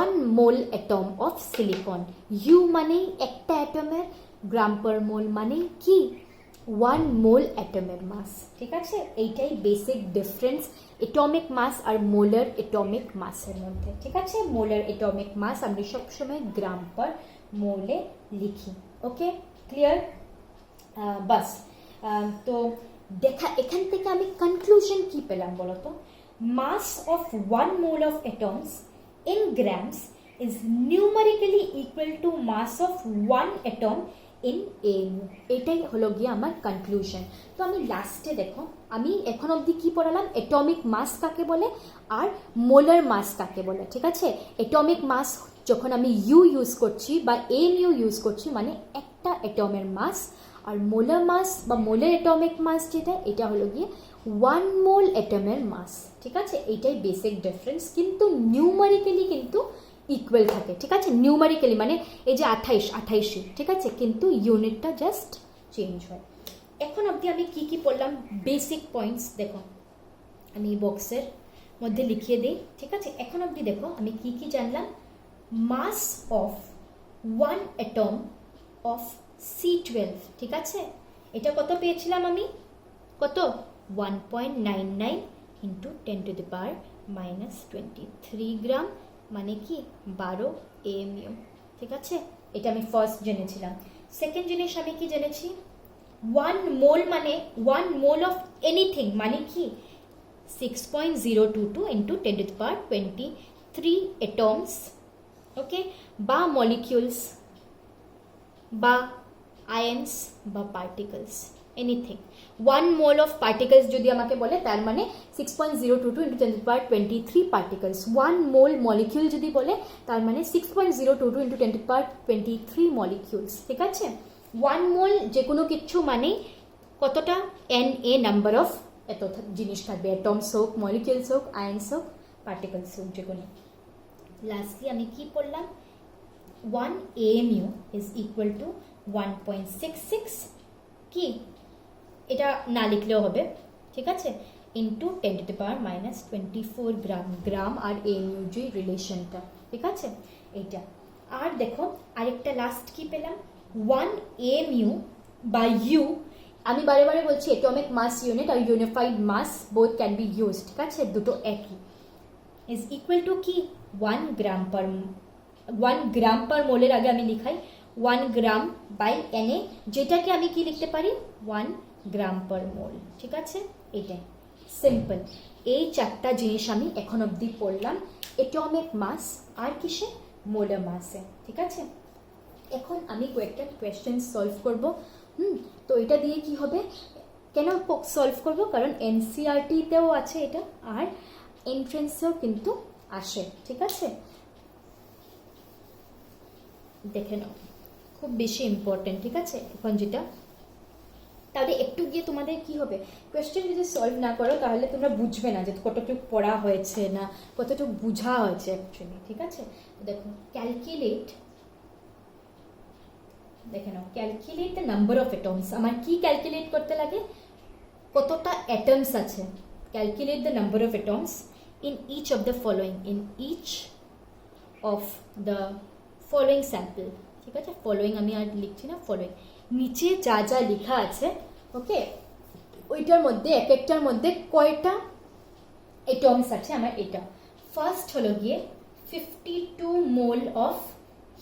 1 mole atom of silicon. U মানে একটা অ্যাটমের, গ্রাম পার মোল মানে কি 1 মোল অ্যাটমের মাস, ঠিক আছে। এইটাই বেসিক ডিফারেন্স এটমিক মাস আর মোলার এটমিক মাসের মধ্যে, ঠিক আছে। মোলার এটমিক মাস আমরা সবসময় গ্রাম পার মোলে লিখি, ওকে, ক্লিয়ার। বাস, তো দেখা এখান থেকে আমি কনক্লুশন কি পেলাম বলো তো, mass of 1 mole of atoms in grams is numerically equal to mass of 1 atom in AMU. এটাই হলো গিয়ে আমার কনক্লুশন। তো আমি লাস্টে দেখো আমি এখন অবধি কি পড়ালাম, এটমিক মাস কাকে বলে আর মোলার মাস কাকে বলে, ঠিক আছে। এটমিক মাস যখন আমি ইউ ইউজ করছি বা এএমইউ ইউজ করছি মানে একটা অ্যাটমের মাস, আর মোলার মাস বা মোলার অ্যাটমিক মাস যেটা এটা হলো গিয়ে 1 মোল অ্যাটমের মাস, ঠিক আছে। এইটাই বেসিক ডিফারেন্স, কিন্তু নিউমারিক্যালি কিন্তু ইকুয়াল থাকে, ঠিক আছে। নিউমারিক্যালি মানে এই যে 28, ঠিক আছে, কিন্তু ইউনিটটা জাস্ট চেঞ্জ হয়। এখন অবধি আমি কি কি পড়লাম বেসিক পয়েন্টস দেখো, আমি বক্সের মধ্যে লিখিয়ে দিই, ঠিক আছে। এখন অবধি দেখো আমি কি কি জানলাম। Mass of one atom of C12, ঠিক আছে। এটা কত পেয়েছিলাম আমি, কত 1.99 ইন্টু 10⁻⁻23 গ্রাম, মানে কি 12 AMU, ঠিক আছে। এটা আমি ফার্স্ট জেনেছিলাম। সেকেন্ড জিনিস আমি কি জেনেছি, 1 মোল মানে 1 মোল অফ এনিথিং মানে কি 6.022 ইন্টু 10⁻23 এটমস, ওকে, বা মলিকিউলস বা আয়ন্স বা particles, anything. 1 mole of particles যদি আমাকে বলে তার মানে 6.022 ইন্টু 10⁻23 পার্টিকলস। 1 মোল মলিকিউল যদি বলে তার মানে 6.022 ইন্টু 10⁻23 মলিকিউলস, ঠিক আছে। 1 মোল যে কোনো কিছু মানে কতটা Na নাম্বার অফ এত জিনিস থাকবে, অ্যাটমস হোক, মলিকিউলস হোক, আয়ন্স হোক, পার্টিকলস হোক, যে কোনো। লাস্টলি আমি কি পড়লাম, 1 AMU ইজ ইকুয়াল টু 1.66 কি, এটা না লিখলেও হবে, ঠিক আছে, ইন্টু 10⁻⁻24 গ্রাম। গ্রাম আর AMU যে রিলেশনটা, ঠিক আছে, এইটা। আর দেখো আরেকটা লাস্ট কি পেলাম, 1 AMU বা ইউ, আমি বারে বারে বলছি অ্যাটমিক মাস ইউনিট আর unified mass both can be use, ঠিক আছে, দুটো একই, ইজ ইকুয়াল টু কি 1 গ্রাম পার মোলের আগে আমি লিখাই 1 গ্রাম বাই Na, যেটাকে আমি কি লিখতে পারি 1 গ্রাম পার মোল, ঠিক আছে। এটাই সিম্পল। এই চারটা জিনিস আমি এখন অবধি পড়লাম অ্যাটমিক মাস আর কিসে, মোলার মাসে, ঠিক আছে। এখন আমি কয়েকটা কোয়েশ্চেন সলভ করব। তো এটা দিয়ে কি হবে, কেন সলভ করব, কারণ NCERT-তেও আছে এটা আর এন্ট্রেন্সেও কিন্তু আসে, ঠিক আছে। দেখে নাও, খুব বেশি ইম্পর্টেন্ট, ঠিক আছে। এখন যেটা, তাহলে একটু গিয়ে তোমাদের কি হবে, কোয়েশ্চেন যদি সলভ না করো তাহলে তোমরা বুঝবে না যে কতটুকু পড়া হয়েছে না কতটুকু বোঝা হয়েছে অ্যাকচুয়ালি, ঠিক আছে। দেখো ক্যালকুলেট, দেখে নাও, calculate the number of atoms. আমার কি ক্যালকুলেট করতে লাগে, কতটা অ্যাটমস আছে। Calculate the number of atoms in each of the following, in each of the following sample, ঠিক আছে। ফলোয়িং আমি আর লিখছি না, ফলোয়িং নিচে যা যা লেখা আছে, ওকে, ওইটার মধ্যে এক একটার মধ্যে কয়টা অ্যাটমস আছে আমার। এটা ফার্স্ট হলো গিয়ে 52 মোল অফ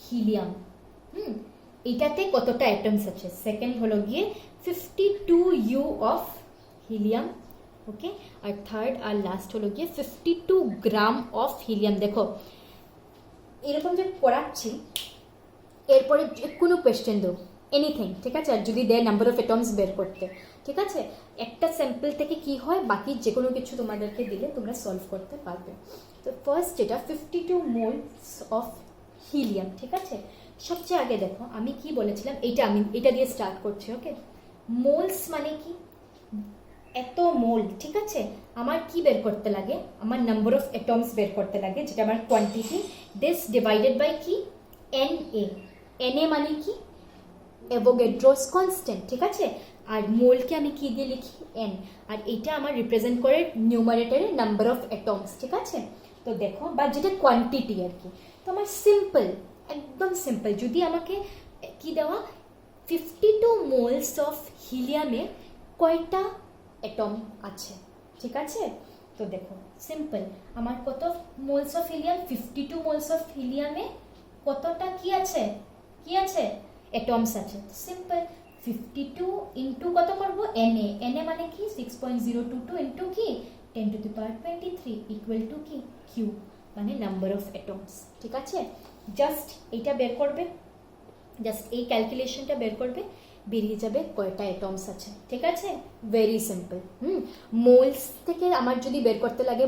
হিলিয়াম, এটাতে কতটা অ্যাটমস আছে। সেকেন্ড হলো গিয়ে 52 ইউ অফ হিলিয়াম, ওকে। আর থার্ড আর লাস্ট হলো গিয়ে 52 গ্রাম অফ হিলিয়াম। দেখো এরকম যে পড়াচ্ছি, এরপরে যে কোনো কোয়েশ্চেন দেবো, এনিথিং, ঠিক আছে। আর যদি দেয় নাম্বার অফ অ্যাটমস বের করতে, ঠিক আছে, একটা স্যাম্পল থেকে কি হয়, বাকি যে কোনো কিছু তোমাদেরকে দিলে তোমরা সলভ করতে পারবে। তো ফার্স্ট যেটা 52 মোলস অফ হিলিয়াম, ঠিক আছে। সবচেয়ে আগে দেখো আমি কি বলেছিলাম, আমি এটা দিয়ে স্টার্ট করছি, ওকে। মোলস মানে কি, এত মোল, ঠিক আছে। আমার কি বের করতে লাগে, আমার নাম্বার অফ অ্যাটমস বের করতে লাগে, যেটা আমার কোয়ান্টিটি, দিস ডিভাইডেড বাই কি Na মানে কি অ্যাভোগাড্রোস কনস্ট্যান্ট, ঠিক আছে। আর মোলকে আমি কি দিয়ে লিখি n, আর এটা আমার রিপ্রেজেন্ট করে নিউমারেটরে নাম্বার অফ অ্যাটমস, ঠিক আছে। তো দেখো, বা যেটা কোয়ান্টিটি আর কি। তো আমার সিম্পল, একদম সিম্পল, যদি আমাকে কি দেওয়া 52 মোলস অফ হিলিয়ামে কয়টা অ্যাটম আছে, ঠিক আছে। তো দেখো সিম্পল, আমার কত moles of helium, 52 moles of হিলিয়ামে কতটা কি আছে, কি আছে, অ্যাটমস আছে। সিম্পল, 52 ইন্টু কত করবো, Na মানে কি 6.022 ইন্টু কি 10⁻23 ইকুয়াল টু কি কিউ, মানে নাম্বার অফ অ্যাটমস, ঠিক আছে। জাস্ট এইটা বের করবে, জাস্ট এই ক্যালকুলেশনটা বের করবে, বেরিয়ে যাবে কয়টা অ্যাটমস আছে, ঠিক আছে। Very simple. মোলস থেকে আমার যদি বের করতে লাগে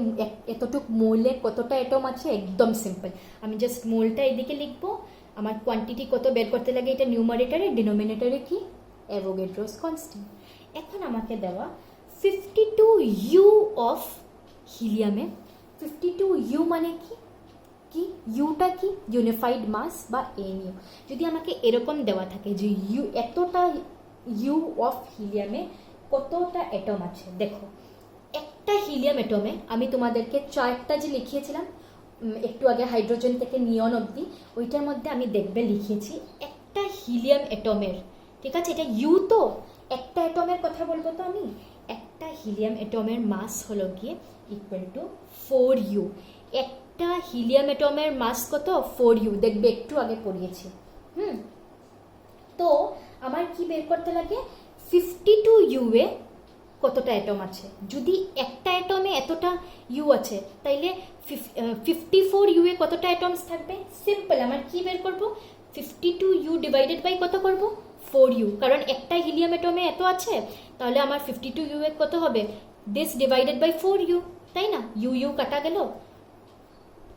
এতটুক মোলে কতটা অ্যাটম আছে, একদম সিম্পল। আমি জাস্ট মোলটা এদিকে লিখবো, আমার কোয়ান্টিটি কত বের করতে লাগে এটা নিউমারেটরে, ডিনোমিনেটরে কি অ্যাভোগাড্রোস কনস্ট্যান্ট। এখন আমাকে দেওয়া 52 ইউ অফ হিলিয়ামে, 52 ইউ মানে কি, কি ইউটা কি ইউনিফাইড মাস বা AMU। যদি আমাকে এরকম দেওয়া থাকে যে ইউ এতটা ইউ অফ হিলিয়ামে কতটা অ্যাটম আছে, দেখো একটা হিলিয়াম অ্যাটমে আমি তোমাদেরকে চার্টটা যে লিখিয়েছিলাম একটু আগে হাইড্রোজেন থেকে নিয়ন অবধি, ওইটার মধ্যে আমি দেখবে লিখিয়েছি একটা হিলিয়াম অ্যাটমের, ঠিক আছে, এটা ইউ তো, একটা অ্যাটমের কথা বলবো তো আমি, একটা হিলিয়াম অ্যাটমের মাস হলো গিয়ে ইকুয়াল টু 4u। একটা হিলিয়াম অ্যাটমের মাস কত? 4u, দেখবে একটু আগে পড়িয়েছি। তো আমার কি বের করতে লাগে? 52u এ কতটা অ্যাটম আছে। যদি একটা অ্যাটমে এতটা ইউ আছে, তাইলে 54u এ কতটা অ্যাটমস থাকবে? সিম্পল, আমার কি বের করব? 52u ডিভাইডেড বাই কত করব? 4u, কারণ একটা হিলিয়াম অ্যাটমে এত আছে, তাহলে আমার 52u এ কত হবে? দিস ডিভাইডেড বাই 4u, তাই না? ইউ কাটা গেল,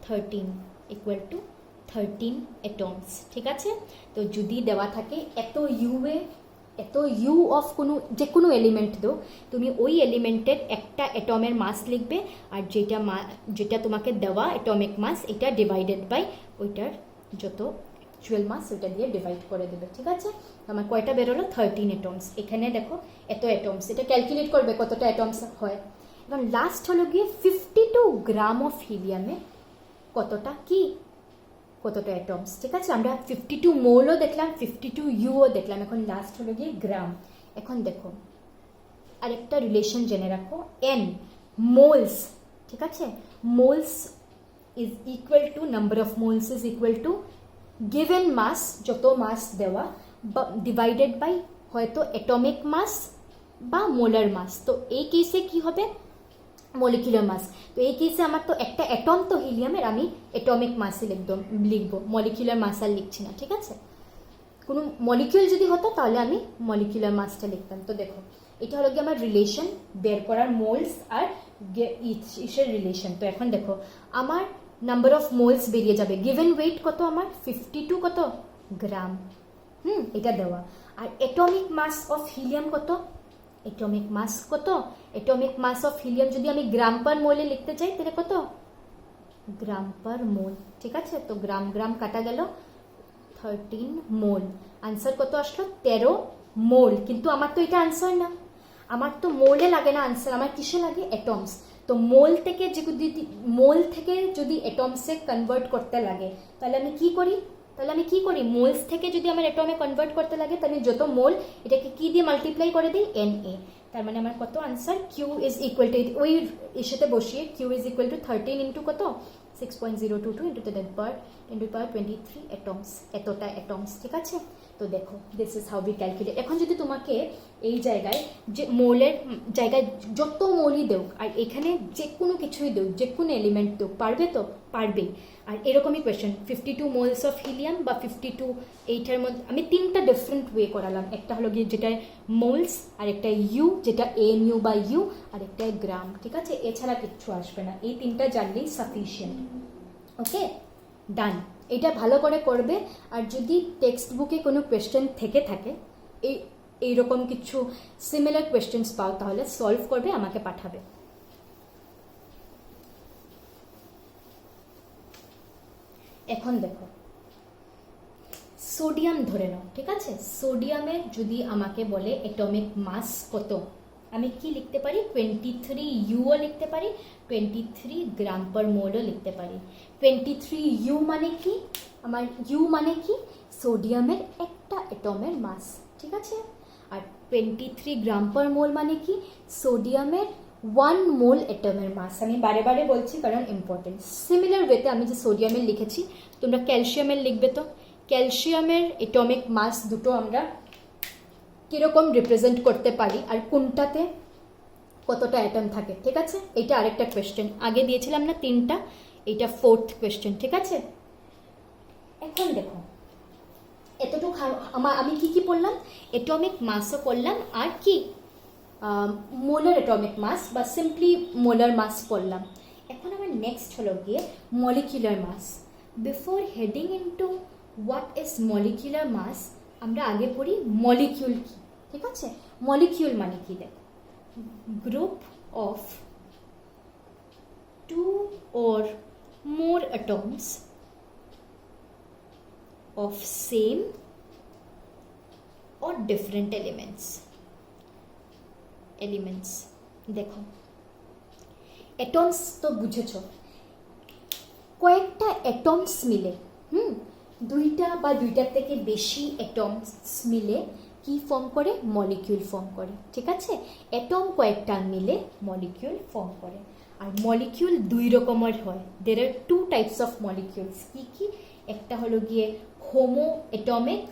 13 ইকুয়াল টু 13 অ্যাটমস, ঠিক আছে। তো যদি দেওয়া থাকে এত ইউ অফ যে কোনো এলিমেন্ট দো, তুমি ওই এলিমেন্টের একটা অ্যাটমের মাস লিখবে, আর যেটা তোমাকে দেওয়া অ্যাটমিক মাস, এটা ডিভাইডেড বাই ওইটার যত অ্যাকচুয়াল মাস, ওইটা দিয়ে ডিভাইড করে দেবে, ঠিক আছে। আমার কয়টা বেরোলো? 13 অ্যাটমস। এখানে দেখো এত অ্যাটমস, এটা ক্যালকুলেট করবে কতটা অ্যাটমস হয়। এবং লাস্ট হলো গিয়ে 52 গ্রাম অফ হিলিয়ামে কতটা অ্যাটমস, ঠিক আছে। আমরা 52 মোলও দেখলাম, 52u-ও দেখলাম, এখন লাস্ট হলো গিয়ে গ্রাম। এখন দেখো আরেকটা রিলেশন জেনে রাখো, n মোলস, ঠিক আছে। Moles is equal to, number of moles is equal to given mass, যত মাস দেওয়া, ডিভাইডেড বাই হয়তো অ্যাটমিক মাস বা মোলার মাস। তো এই কেসে কি হবে? Molecular mass. তো এই কেসে আমার তো একটা অ্যাটম তো হিলিয়ামের, আমি অ্যাটমিক মাসই লিখবো, মলিকুলার মাস আর লিখছি না, ঠিক আছে। কোনো মলিকিউল যদি হতো তাহলে আমি মলিকুলার মাসটা লিখতাম। তো দেখো এটা হলো গিয়ে আমার রিলেশন বের করার মোলস আর ইসের রিলেশন। তো এখন দেখো আমার নাম্বার অফ মোলস বেরিয়ে যাবে, গিভেন ওয়েট কত আমার? 52 কত গ্রাম, এটা দেওয়া। আর অ্যাটমিক মাস অফ হিলিয়াম কত? অ্যাটমিক মাস অফ হিলিয়াম যদি আমি গ্রাম পার মোলে লিখতে চাই, তাহলে কত? গ্রাম পার মোল, ঠিক আছে। তো গ্রাম কাটা গেল, 13 মোল। আনসার কত আসলো? 13 মোল। কিন্তু আমার তো এটা আনসার না, আমার তো মোলে লাগে না আনসার, আমার কিসে লাগে? অ্যাটমস। তো মোল থেকে যদি অ্যাটমসে কনভার্ট করতে লাগে, তাহলে আমি কি করি? মোলস থেকে যদি আমার অ্যাটমে কনভার্ট করতে লাগে, তাহলে যত মোল এটাকে কি দিয়ে মাল্টিপ্লাই করে দিই? Na। তার মানে আমার কত answer? Q is equal two, ওই এর সাথে বসিয়ে Q is equal two 13 into কত? 6.022 ইন্টু 10^23 অ্যাটমস, এতটা অ্যাটমস, ঠিক আছে। তো দেখো this is how we calculate. এখন যদি তোমাকে এই জায়গায় যে মোলের জায়গায় যত মোলই দেও, আর এখানে যে কোনো কিছুই দেও, যে কোনো এলিমেন্ট দেও, পারবে তো? পারবেই। আর এরকমই কোয়েশ্চেন, 52 মোলস অফ হিলিয়াম বা 52, এইটার মধ্যে আমি 3টা ডিফারেন্ট ওয়ে করালাম। একটা হলো গিয়ে যেটা মোলস, আর একটা ইউ যেটা AMU বা ইউ, আর একটা গ্রাম, ঠিক আছে। এছাড়া কিচ্ছু আসবে না, এই 3টা জানলেই সাফিসিয়েন্ট। ওকে, ডান। এটা ভালো করে করবে। আর যদি টেক্সট বুকে কোনো কোয়েশ্চেন থেকে থাকে, এইরকম কিছু সিমিলার কোয়েশ্চেন্স পাও, তাহলে সলভ করবে, আমাকে পাঠাবে। এখন দেখো সোডিয়াম ধরে নাও, ঠিক আছে। সোডিয়ামের যদি আমাকে বলে অ্যাটমিক মাস কত, আমি কি লিখতে পারি? 23u-ও লিখতে পারি, 23 গ্রাম পার মোলও লিখতে পারি। 23u মানে কি? আমার ইউ মানে কি? সোডিয়ামের একটা অ্যাটমের মাস, ঠিক আছে। আর 23 গ্রাম পার মোল মানে কি? সোডিয়ামের 1 মোল অ্যাটমের মাস। আমি বারে বারে বলছি কারণ ইম্পর্টেন্ট। সিমিলার ওয়েতে আমি যে সোডিয়ামের লিখেছি, তোমরা ক্যালসিয়ামের লিখবে। তো ক্যালসিয়ামের অ্যাটমিক মাস দুটো আমরা কীরকম রিপ্রেজেন্ট করতে পারি, আর কোনটাতে কতটা অ্যাটম থাকে, ঠিক আছে। এটা আরেকটা কোয়েশ্চেন, আগে দিয়েছিলাম না 3টা, এটা 4th কোয়েশ্চেন, ঠিক আছে। এখন দেখো এতটুকু আমি কি পড়লাম? অ্যাটমিক মাসও পড়লাম, আর কি মোলার অ্যাটমিক মাস বা সিম্পলি মোলার মাস পড়লাম। এখন আমার নেক্সট হলো গিয়ে molecular mass. Before heading into what is molecular mass, আমরা আগে পড়ি মলিকিউল কি, ঠিক আছে। মলিকিউল মানে কি? দেখো, group of 2 or more atoms of same or different elements। দেখো অ্যাটমস তো বুঝেছ, কয়েকটা অ্যাটমস মিলে দুইটা বা দুইটার থেকে বেশি অ্যাটমস মিলে কি ফর্ম করে? মলিকিউল ফর্ম করে। ঠিক আছে, অ্যাটম কয়েকটা মিলে মলিকিউল ফর্ম করে। আর মলিকিউল দুই রকমের হয়। দের আর টু টাইপস অফ মলিকিউলস। কি কি? একটা হলো গিয়ে হোমো অ্যাটমিক,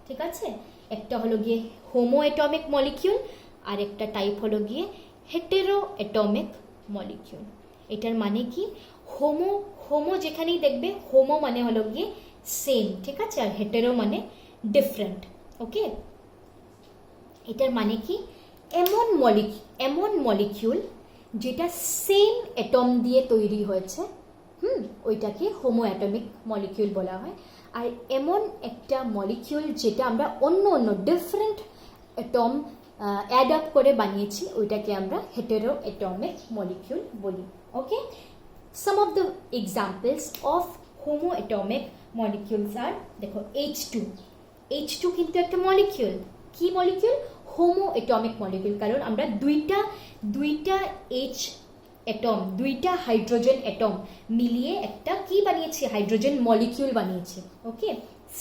ঠিক আছে, একটা হলো গিয়ে হোমো অ্যাটমিক মলিকিউল, আর একটা টাইপ হলো গিয়ে হেটেরো অ্যাটমিক মলিকিউল। এটার মানে কি? হোমো হোমো যেখানেই দেখবে, হোমো মানে হলো গিয়ে সেম, ঠিক আছে, আর হেটেরো মানে ডিফারেন্ট। ওকে, এটার মানে কি? এমন মলিকিউল যেটা সেম অ্যাটম দিয়ে তৈরি হয়েছে, ওইটাকে হোমো অ্যাটমিক মলিকিউল বলা হয়। আর এমন একটা মলিকিউল যেটা আমরা অন্য অন্য ডিফারেন্ট অ্যাটম অ্যাড আপ করে বানিয়েছি, ওইটাকে আমরা হেটেরো অ্যাটমিক মলিকিউল বলি। Okay, some of the examples of homo atomic molecules আর, দেখো H2 কিন্তু একটা মলিকিউল। কি মলিকিউল? Homo atomic molecule. কারণ আমরা দুইটা H অ্যাটম, দুইটা হাইড্রোজেন অ্যাটম মিলিয়ে একটা কি বানিয়েছি? হাইড্রোজেন মলিকিউল বানিয়েছি। ওকে,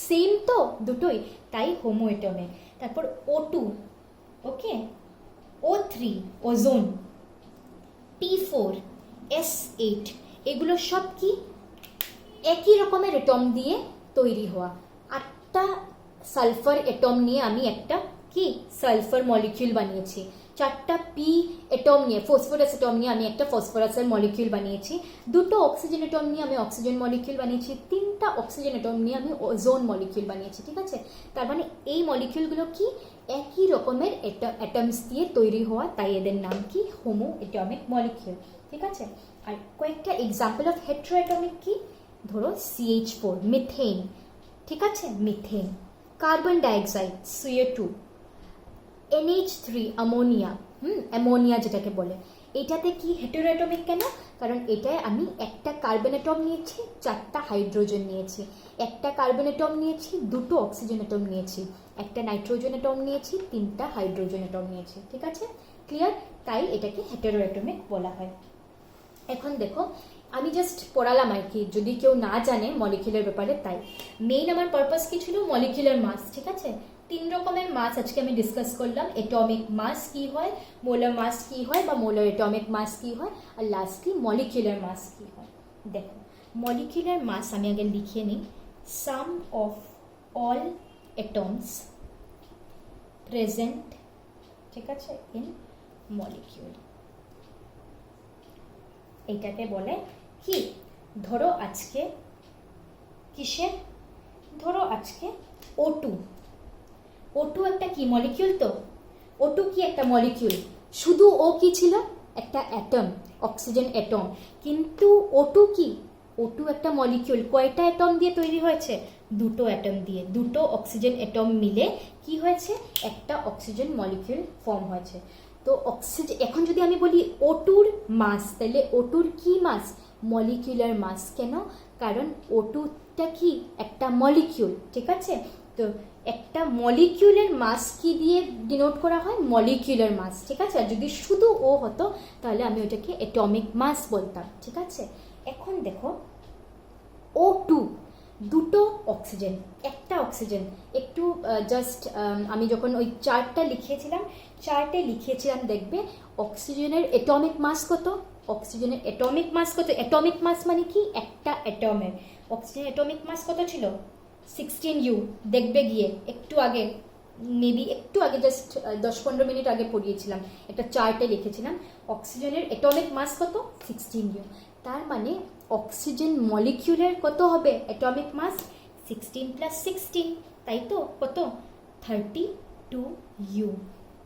সেম তো দুটোই, তাই হোমো অ্যাটমিক। তারপর O2, ওকে, O3 ওজোন, P4 S8, এগুলো সব কি? একই রকমের অ্যাটম দিয়ে তৈরি হওয়া। 8টা সালফার অ্যাটম নিয়ে আমি একটা কি সালফার মলিকিউল বানিয়েছি। 4টা পি অ্যাটম নিয়ে, ফসফরাস অ্যাটম নিয়ে আমি একটা ফসফরাসের মলিকিউল বানিয়েছি। 2টো অক্সিজেন অ্যাটম নিয়ে আমি অক্সিজেন মলিকিউল বানিয়েছি। 3টা অক্সিজেন অ্যাটম নিয়ে আমি ওজোন মলিকিউল বানিয়েছি। ঠিক আছে, তার মানে এই মলিকিউলগুলো কি? একই রকমের অ্যাটমস দিয়ে তৈরি হওয়া, তাই এদের নাম কি? Homo atomic molecule. ঠিক আছে, আর কয়েকটা এক্সাম্পল অফ হেটেরো অ্যাটমিক কি? ধরো CH4 মিথেন, ঠিক আছে, methane, carbon dioxide CO2, NH3 ammonia, ammonia যেটাকে বলে। এটাতে কি হেটেরো অ্যাটমিক কেন? কারণ এটায় আমি একটা কার্বন অ্যাটম নিয়েছি, 4টা হাইড্রোজেন নিয়েছি, একটা কার্বন অ্যাটম নিয়েছি, 2টো অক্সিজেন অ্যাটম নিয়েছি, একটা নাইট্রোজেন অ্যাটম নিয়েছি, 3টা হাইড্রোজেন অ্যাটম নিয়েছি। ঠিক আছে, ক্লিয়ার? তাই এটাকে হেটেরো অ্যাটমিক বলা হয়। এখন দেখো, আমি জাস্ট পড়ালাম আর কি, যদি কেউ না জানে মলিকিউলের ব্যাপারে। তাই মেইন আমার পারপাস কি ছিল? মলিকিউলার মাস। ঠিক আছে, 3 রকমের মাস আজকে আমি ডিসকাস করলাম। অ্যাটমিক মাস কি হয়, মোলার মাস কি হয়, বা মোলার অ্যাটমিক মাস কি হয়, আর লাস্টলি মলিকিউলার মাস কি হয়। দেখো, মলিকিউলার মাস আমি আগে লিখে নিই। সাম অফ অল অ্যাটমস প্রেজেন্ট, ঠিক আছে, ইন মলিকিউল। এইটাকে বলে কি? ধরো আজকে কিসের? ধরো আজকে O2 একটা কি মলিকিউল? তো O2 কি একটা মলিকিউল? শুধু ও কি ছিল? একটা অ্যাটম, অক্সিজেন অ্যাটম। কিন্তু O2 কি? O2 একটা মলিকিউল। কয়টা অ্যাটম দিয়ে তৈরি হয়েছে? 2টো অ্যাটম দিয়ে। 2টো অক্সিজেন অ্যাটম মিলে কি হয়েছে? একটা অক্সিজেন মলিকিউল ফর্ম হয়েছে। তো অক্সিজেন, এখন যদি আমি বলি O2-র মাস, তাহলে O2-র কি মাস? মলিকিউলার মাস। কেন? কারণ O2টা কি? একটা মলিকিউল। ঠিক আছে, তো একটা মলিকিউলের মাস কি দিয়ে ডিনোট করা হয়? মলিকিউলার মাস। ঠিক আছে, আর যদি শুধু ও হতো তাহলে আমি ওটাকে অ্যাটমিক মাস বলতাম। ঠিক আছে, এখন দেখো O2, 2টো অক্সিজেন, একটা অক্সিজেন। একটু জাস্ট আমি যখন ওই চার্টটা লিখিয়েছিলাম দেখবে অক্সিজেনের অ্যাটমিক মাস কত? অক্সিজেনের অ্যাটমিক মাস কত? অ্যাটমিক মাস মানে কি? একটা অ্যাটমের। অক্সিজেনের অ্যাটমিক মাস কত ছিল? 16U। দেখবে গিয়ে, একটু আগে, মেবি একটু আগে, জাস্ট 10-15 মিনিট আগে পড়িয়েছিলাম, একটা চার্টে লিখেছিলাম অক্সিজেনের অ্যাটমিক মাস কত? 16U। তার মানে অক্সিজেন মলিকিউলের কত হবে অ্যাটমিক মাস? 16 + 16, তাই তো? কত? 32U।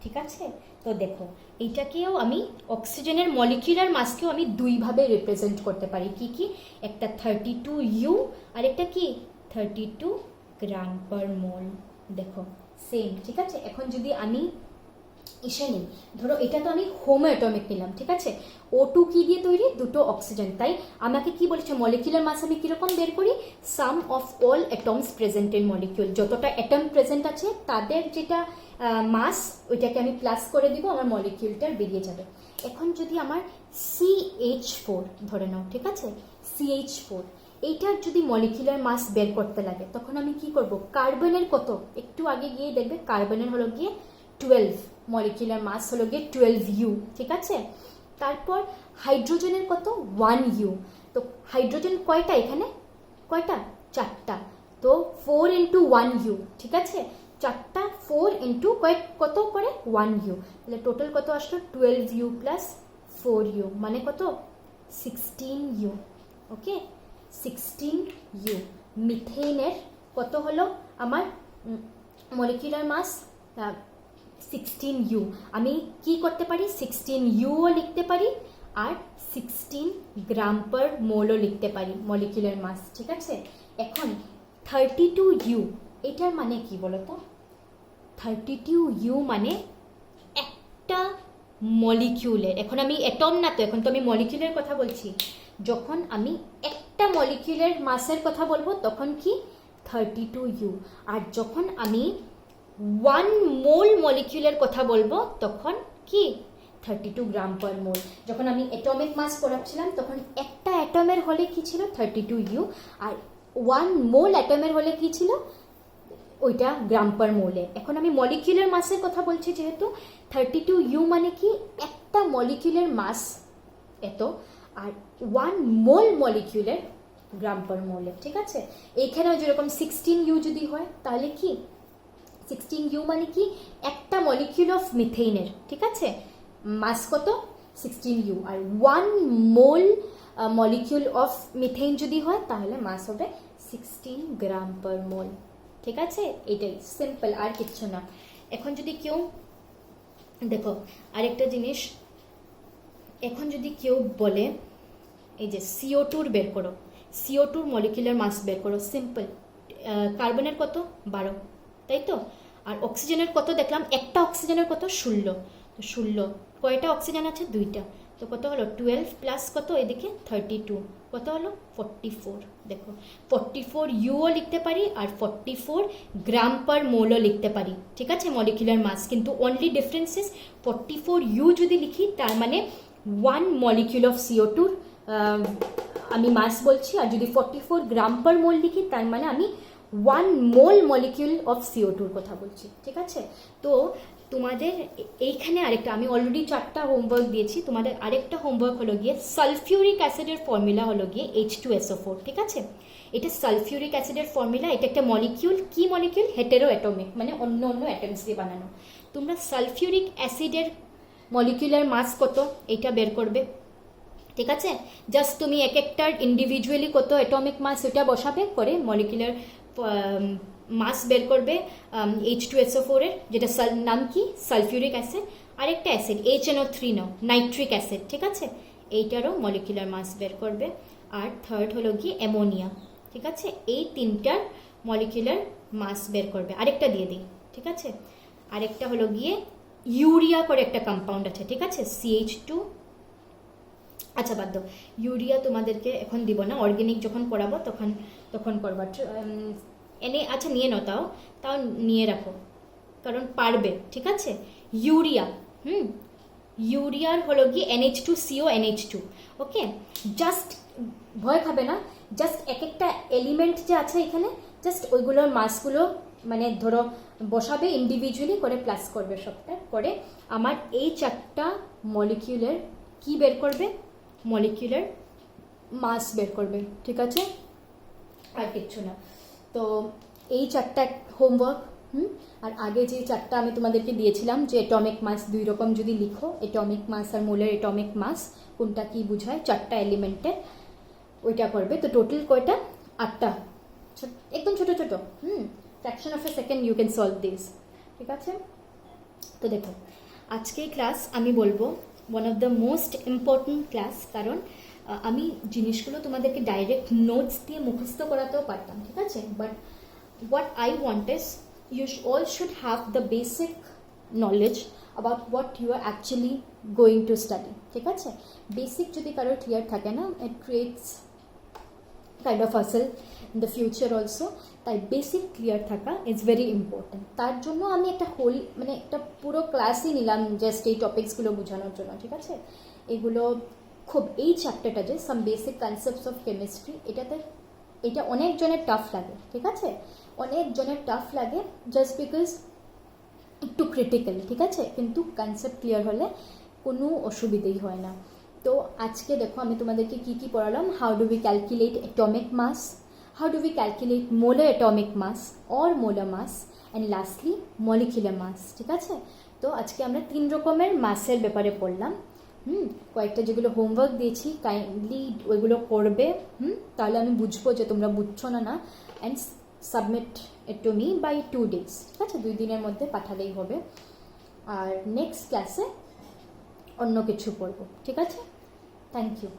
ঠিক আছে, তো দেখো এইটাকেও আমি অক্সিজেনের মলিকিউলার মাসকেও আমি দুইভাবে রিপ্রেজেন্ট করতে পারি। কি কি? একটা 32U আর একটা কি? 32 গ্রাম পার মোল। দেখো সেম। ঠিক আছে, এখন যদি আমি ইসে নেই। ধরো এটা তো আমি হোমো অ্যাটমিক নিলাম, ঠিক আছে, O2 কি দিয়ে তৈরি, দুটো অক্সিজেন, তাই আমাকে কি বলেছে মলিকুলার মাস আমি কীরকম বের করি, sum of all atoms present in molecule, যতটা অ্যাটম প্রেজেন্ট আছে তাদের যেটা মাস ওইটাকে আমি প্লাস করে দিব, আমার মলিকিউলটার বেরিয়ে যাবে। এখন যদি আমার CH4 ধরে নাও, ঠিক আছে, CH4 এইটার যদি মলিকুলার মাস বের করতে লাগে তখন আমি কি করব, কার্বনের কত, একটু আগে গিয়ে দেখবে কার্বনের হলো গিয়ে 12, মলিকুলার মাস হলো গিয়ে 12U, ঠিক আছে। তারপর হাইড্রোজেনের কত 1U, তো হাইড্রোজেন কয়টা এখানে, কয়টা, 4টা, তো 4 × 1U, ঠিক আছে, 4টা 4 × কত করে 1U, তাহলে টোটাল কত আসলো 12U + 4U, মানে কত 16U, ওকে 16U। মিথেনের কত হলো আমার মলিকুলার মাস 16U, আমি কি করতে পারি 16Uও লিখতে পারি আর 16 গ্রাম পার মোলও লিখতে পারি মলিকুলার মাস, ঠিক আছে। এখন 32U এটার মানে কি বলো তো, 32U মানে একটা মলিকিউলের, এখন আমি অ্যাটম না তো, এখন তো আমি মলিকিউলের কথা বলছি, যখন আমি একটা মলিকিউলের মাসের কথা বলবো তখন কি 32U, আর যখন আমি 1 মোল মলিকিউলের কথা বলবো তখন কি 32 গ্রাম পার মোল। যখন আমি অ্যাটমিক মাস পড়াচ্ছিলাম তখন একটা অ্যাটমের হলে কি ছিল 32U, আর 1 মোল অ্যাটমের হলে কি ছিল ওইটা গ্রাম পার মোলে। এখন আমি মলিকিউলার মাসের কথা বলছি যেহেতু 32U মানে কি একটা মলিকিউলার মাস এত, আর 1 মোল মলিকিউলের গ্রাম পার মোলে, ঠিক আছে। এইখানেও যেরকম 16U যদি হয় তাহলে কি 16U মানে কি একটা মলিকিউল অফ মিথেইনের, ঠিক আছে, মাস কত 16U, আর 1 মোল মলিকিউল অফ মিথেইন যদি হয় তাহলে মাস হবে 16 গ্রাম পার মোল, ঠিক আছে। এটাই সিম্পল, আর কিচ্ছু না। এখন যদি কেউ দেখো আরেকটা জিনিস, এখন যদি কেউ বলে এই যে CO2 বের করো, CO2 মলিকুলার মাস বের করো, সিম্পল, কার্বনের কত 12, তাই তো, আর অক্সিজেনের কত দেখলাম, একটা অক্সিজেনের কত 16, তো 16 কয়টা অক্সিজেন আছে 2টা, তো কত হলো 12 প্লাস কত এদিকে 32, কত হলো 44, দেখো 44Uও লিখতে পারি আর 44 গ্রাম পার মোলও লিখতে পারি, ঠিক আছে, মলিকুলার মাস, কিন্তু অনলি ডিফারেন্সেস 44U যদি লিখি তার মানে 1 মলিকিউল অফ CO2 আমি মাস বলছি, আর যদি 44 গ্রাম পার মোল লিখি তার মানে আমি 1 মোল মলিকিউল অফ CO2 কথা বলছি, ঠিক আছে। তো তোমাদের এইখানে আরেকটা, আমি অলরেডি 4টা হোমওয়ার্ক দিয়েছি, তোমাদের আরেকটা হোমওয়ার্ক হলো গিয়ে সালফিউরিক অ্যাসিডের ফর্মুলা হলো গিয়ে H2SO4, ঠিক আছে। এটা সালফিউরিক অ্যাসিডের ফর্মুলা, এটা একটা মলিকিউল, কি মলিকিউল, হেটেরো অ্যাটমিক, মানে অন্য অন্য অ্যাটমস দিয়ে বানানো। তোমরা সালফিউরিক অ্যাসিডের মলিকুলার মাস কত এটা বের করবে, ঠিক আছে, জাস্ট তুমি এক একটার ইন্ডিভিজুয়ালি কত অ্যাটমিক মাস এটা বসাবে, করে মলিকুলার মাস বের করবে H2SO4 এর, যেটা নাম কি সালফিউরিক অ্যাসিড, আর একটা অ্যাসিড HNO3 নাও, নাইট্রিক অ্যাসিড, ঠিক আছে, এইটারও মলিকুলার মাস বের করবে। আর থার্ড হলো কি অ্যামোনিয়া, ঠিক আছে, এই 3টার মলিকুলার মাস বের করবে। আরেকটা দিয়ে দিই, ঠিক আছে, আরেকটা হলো গিয়ে ইউরিয়া করে একটা কম্পাউন্ড আছে, ঠিক আছে, CH2, আচ্ছা বাদ দাও, ইউরিয়া তোমাদেরকে এখন দিব না, অর্গানিক যখন পড়াবো তখন করবা, আচ্ছা নিয়ে নাও, তাও নিয়ে রাখো কারণ পারবে, ঠিক আছে। ইউরিয়া, ইউরিয়ার হলো গিয়ে NH2CO NH2, ওকে, জাস্ট ভয় খাবে না, জাস্ট এক একটা এলিমেন্ট যে আছে এখানে জাস্ট ওইগুলোর মাসগুলো মানে ধরো বসাবে ইন্ডিভিজুয়ালি করে প্লাস করবে, সবটা করে আমার এই 4টা মলিকিউলের কি বের করবে, মলিকিউলার মাস বের করবে, ঠিক আছে, আর কিচ্ছু না। তো এই 4টা হোমওয়ার্ক, আর আগে যে 4টা আমি তোমাদেরকে দিয়েছিলাম যে অ্যাটমিক মাস 2 রকম যদি লিখো, অ্যাটমিক মাস আর মোলের অ্যাটমিক মাস কোনটা কি বোঝায় 4টা এলিমেন্টের, ওইটা করবে। তো টোটাল কয়টা 8টা, একদম ছোট ছোট, fraction of a second you can solve this, ঠিক আছে। তো দেখো আজকে ক্লাস আমি বলবো one of the most important class, কারণ আমি জিনিসগুলো তোমাদেরকে ডাইরেক্ট নোটস দিয়ে মুখস্থ করাতেও পারতাম, ঠিক আছে, but what I want is you all should have the basic knowledge about what you are actually going to study. ঠিক আছে, বেসিক যদি কারো ক্লিয়ার থাকে না, it creates kind of hustle in the future also. তাই basic clear থাকা is very important. তার জন্য আমি একটা হোল মানে একটা পুরো ক্লাসই নিলাম জাস্ট এই টপিকসগুলো বোঝানোর জন্য। ঠিক আছে, এগুলো খুব এই চ্যাপ্টারটা যে some basic concepts of chemistry, এটা অনেকজনের টাফ লাগে। ঠিক আছে, অনেকজনের টাফ লাগে জাস্ট বিকজ একটু ক্রিটিক্যাল। ঠিক আছে, কিন্তু কনসেপ্ট ক্লিয়ার হলে কোনো অসুবিধেই হয় না। তো আজকে দেখো আমি তোমাদেরকে কি কি পড়ালাম। How do we calculate atomic mass, how do we calculate molar atomic mass or molar mass, and lastly molecular mass. ঠিক আছে, তো আজকে আমরা 3 রকমের মাসের ব্যাপারে পড়লাম। কয়েকটা যেগুলো হোমওয়ার্ক দিয়েছি কাইন্ডলি ওইগুলো করবে, তাহলে আমি বুঝবো যে তোমরা বুঝছো না না, and submit it to me by 2 days। ঠিক আছে, 2 দিনের মধ্যে পাঠালেই হবে। আর নেক্সট ক্লাসে অন্য কিছু পড়বো। ঠিক আছে, থ্যাংক ইউ।